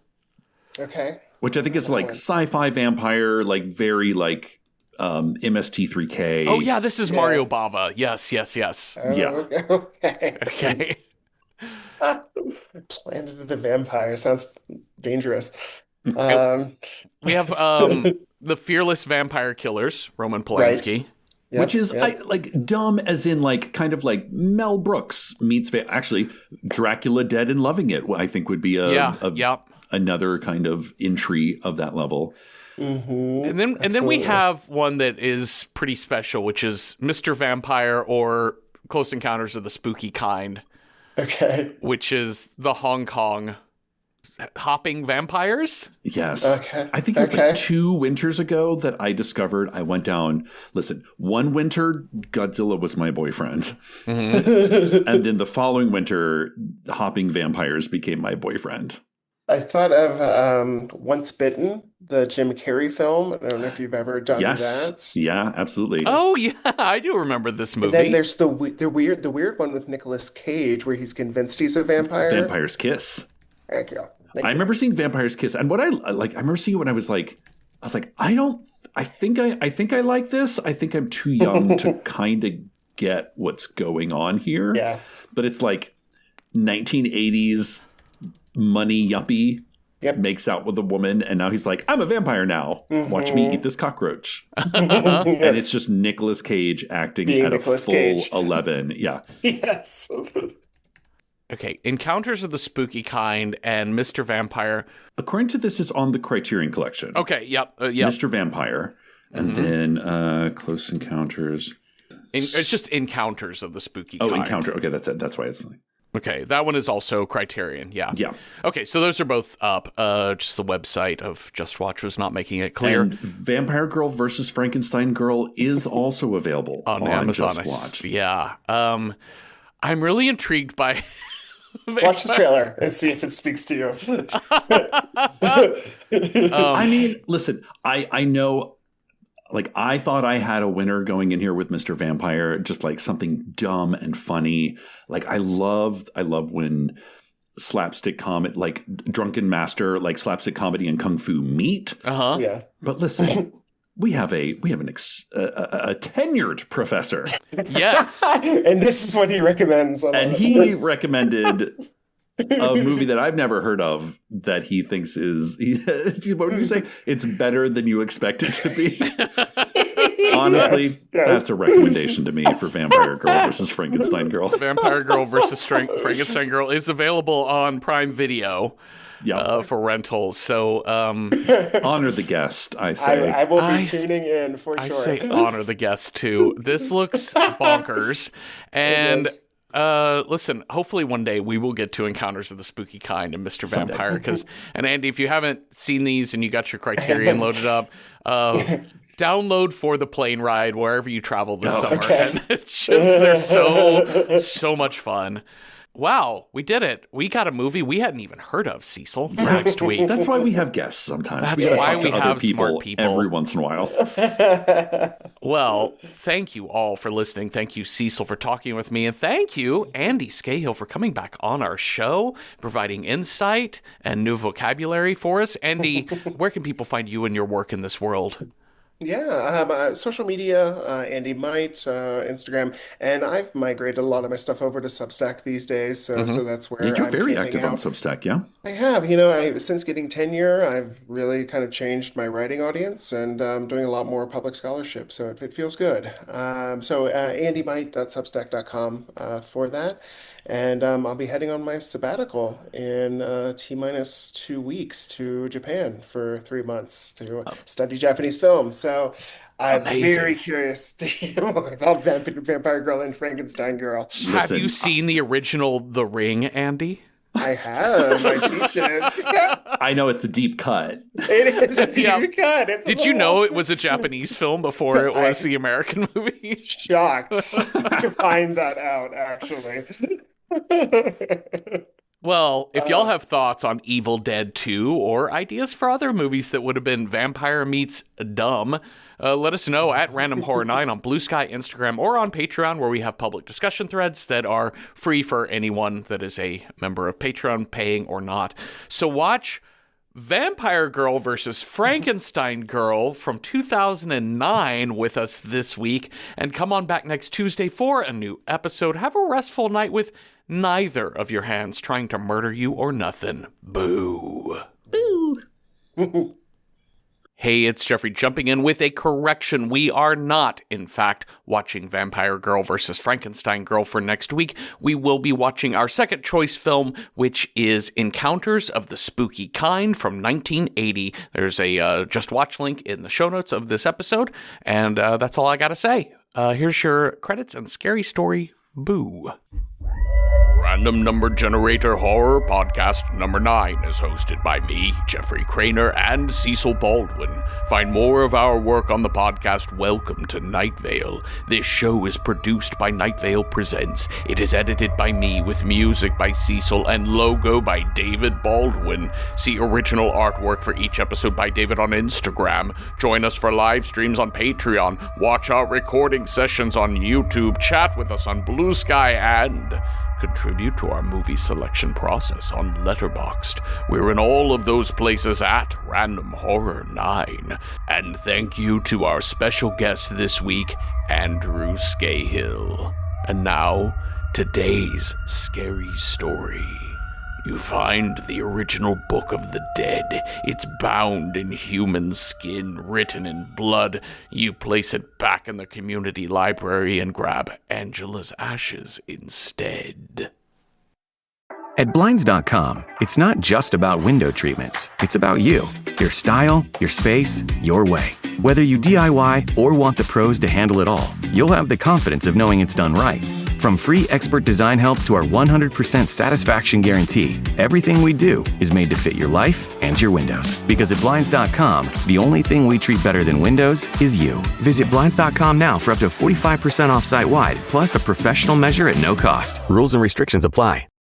Okay. Which I think is like sci-fi vampire, like very like MST3K. Oh, yeah, this is Mario Bava. Yes. Yeah. Okay. Okay. Planet of the Vampire sounds dangerous. We have the Fearless Vampire Killers, Roman Polanski. Right. Yep, Which is yep. like dumb as in like kind of like Mel Brooks meets actually Dracula Dead and Loving It, I think would be another kind of entry of that level. And then we have one that is pretty special, which is Mr. Vampire or Close Encounters of the Spooky Kind. Okay. Which is the Hong Kong hopping vampires. Yes. Okay. I think it was like 2 winters ago that I discovered I went down. Listen, one winter, Godzilla was my boyfriend. And then the following winter, hopping vampires became my boyfriend. I thought of Once Bitten, the Jim Carrey film. I don't know if you've ever done that. Yeah, absolutely. Oh yeah, I do remember this movie. And then there's the weird one with Nicolas Cage where he's convinced he's a vampire. Vampire's Kiss. Thank you. I remember seeing Vampire's Kiss, and what I remember seeing when I was like, I think I like this. I think I'm too young to kind of get what's going on here. Yeah. But it's like 1980s money yuppie makes out with a woman, and now he's like, I'm a vampire now. Watch me eat this cockroach. And it's just Nicolas Cage acting Being at Nicolas a full Cage. 11. Yeah. Yes. Okay, Encounters of the Spooky Kind and Mr. Vampire. According to this, it's on the Criterion Collection. Okay, yep. Mr. Vampire. And then Close Encounters. It's just Encounters of the Spooky Kind. Oh, Encounter. Okay, that's it. That's why it's like. Okay, that one is also Criterion, yeah. Yeah. Okay, so those are both up. Just the website of Just Watch was not making it clear. And Vampire Girl versus Frankenstein Girl is also available on Amazon. Just Watch. Yeah. I'm really intrigued by... Watch the trailer and see if it speaks to you. I mean, listen, I know... Like, I thought I had a winner going in here with Mr. Vampire, just like something dumb and funny. Like, I love when slapstick comedy, like Drunken Master, like slapstick comedy and kung fu meet. Yeah. But listen, we have a tenured professor. Yes. And this is what he recommends. And he recommended a movie that I've never heard of that he thinks is, what did you say? It's better than you expect it to be. Honestly, Yes. that's a recommendation to me for Vampire Girl versus Frankenstein Girl. Vampire Girl versus Frankenstein Girl is available on Prime Video for rental. So honor the guest, I say. I will be tuning in for sure. I say honor the guest too. This looks bonkers. And listen, hopefully one day we will get to Encounters of the Spooky Kind and Mr. Vampire. And Andy, if you haven't seen these and you got your Criterion loaded up, download For the Plane Ride wherever you travel this summer. Okay. And it's just, they're so much fun. Wow, we did it. We got a movie we hadn't even heard of, Cecil, for next week. That's why we have guests sometimes. That's we gotta why talk to we other have smart people. every once in a while. Well, thank you all for listening. Thank you, Cecil, for talking with me. And thank you, Andy Scahill, for coming back on our show, providing insight and new vocabulary for us. Andy, where can people find you and your work in this world? Yeah, social media, Andy Might, Instagram, and I've migrated a lot of my stuff over to Substack these days, so that's where You're I'm very camping active on out. Substack, yeah? I have, since getting tenure, I've really kind of changed my writing audience, and doing a lot more public scholarship, so it feels good. So andymight.substack.com for that, and I'll be heading on my sabbatical in T minus 2 weeks to Japan for 3 months to study Japanese film. So I'm Amazing. very curious to hear more about Vampire Girl and Frankenstein Girl. Have you seen the original The Ring, Andy? I have. I teach it. I know it's a deep cut. It is a deep cut. It's Did you know it was a Japanese film before it was the American movie? Shocked to find that out, actually. Well, if y'all have thoughts on Evil Dead 2 or ideas for other movies that would have been vampire meets dumb, let us know at Random Horror 9 on Blue Sky, Instagram, or on Patreon, where we have public discussion threads that are free for anyone that is a member of Patreon, paying or not. So watch Vampire Girl versus Frankenstein Girl from 2009 with us this week, and come on back next Tuesday for a new episode. Have a restful night with neither of your hands trying to murder you or nothing. Boo. Boo. Hey, it's Jeffrey jumping in with a correction. We are not, in fact, watching Vampire Girl versus Frankenstein Girl for next week. We will be watching our second choice film, which is Encounters of the Spooky Kind from 1980. There's a Just Watch link in the show notes of this episode, and that's all I gotta say. Here's your credits and scary story. Boo. Random Number Generator Horror Podcast number 9 is hosted by me, Jeffrey Craner, and Cecil Baldwin. Find more of our work on the podcast Welcome to Night Vale. This show is produced by Night Vale Presents. It is edited by me with music by Cecil and logo by David Baldwin. See original artwork for each episode by David on Instagram. Join us for live streams on Patreon. Watch our recording sessions on YouTube. Chat with us on Blue Sky and contribute to our movie selection process on Letterboxd. We're in all of those places at Random Horror 9. And thank you to our special guest this week, Andrew Scahill. And now, today's scary story. You find the original Book of the Dead. It's bound in human skin, written in blood. You place it back in the community library and grab Angela's ashes instead. At Blinds.com, it's not just about window treatments. It's about you, your style, your space, your way. Whether you DIY or want the pros to handle it all, you'll have the confidence of knowing it's done right. From free expert design help to our 100% satisfaction guarantee, everything we do is made to fit your life and your windows. Because at Blinds.com, the only thing we treat better than windows is you. Visit Blinds.com now for up to 45% off site-wide, plus a professional measure at no cost. Rules and restrictions apply.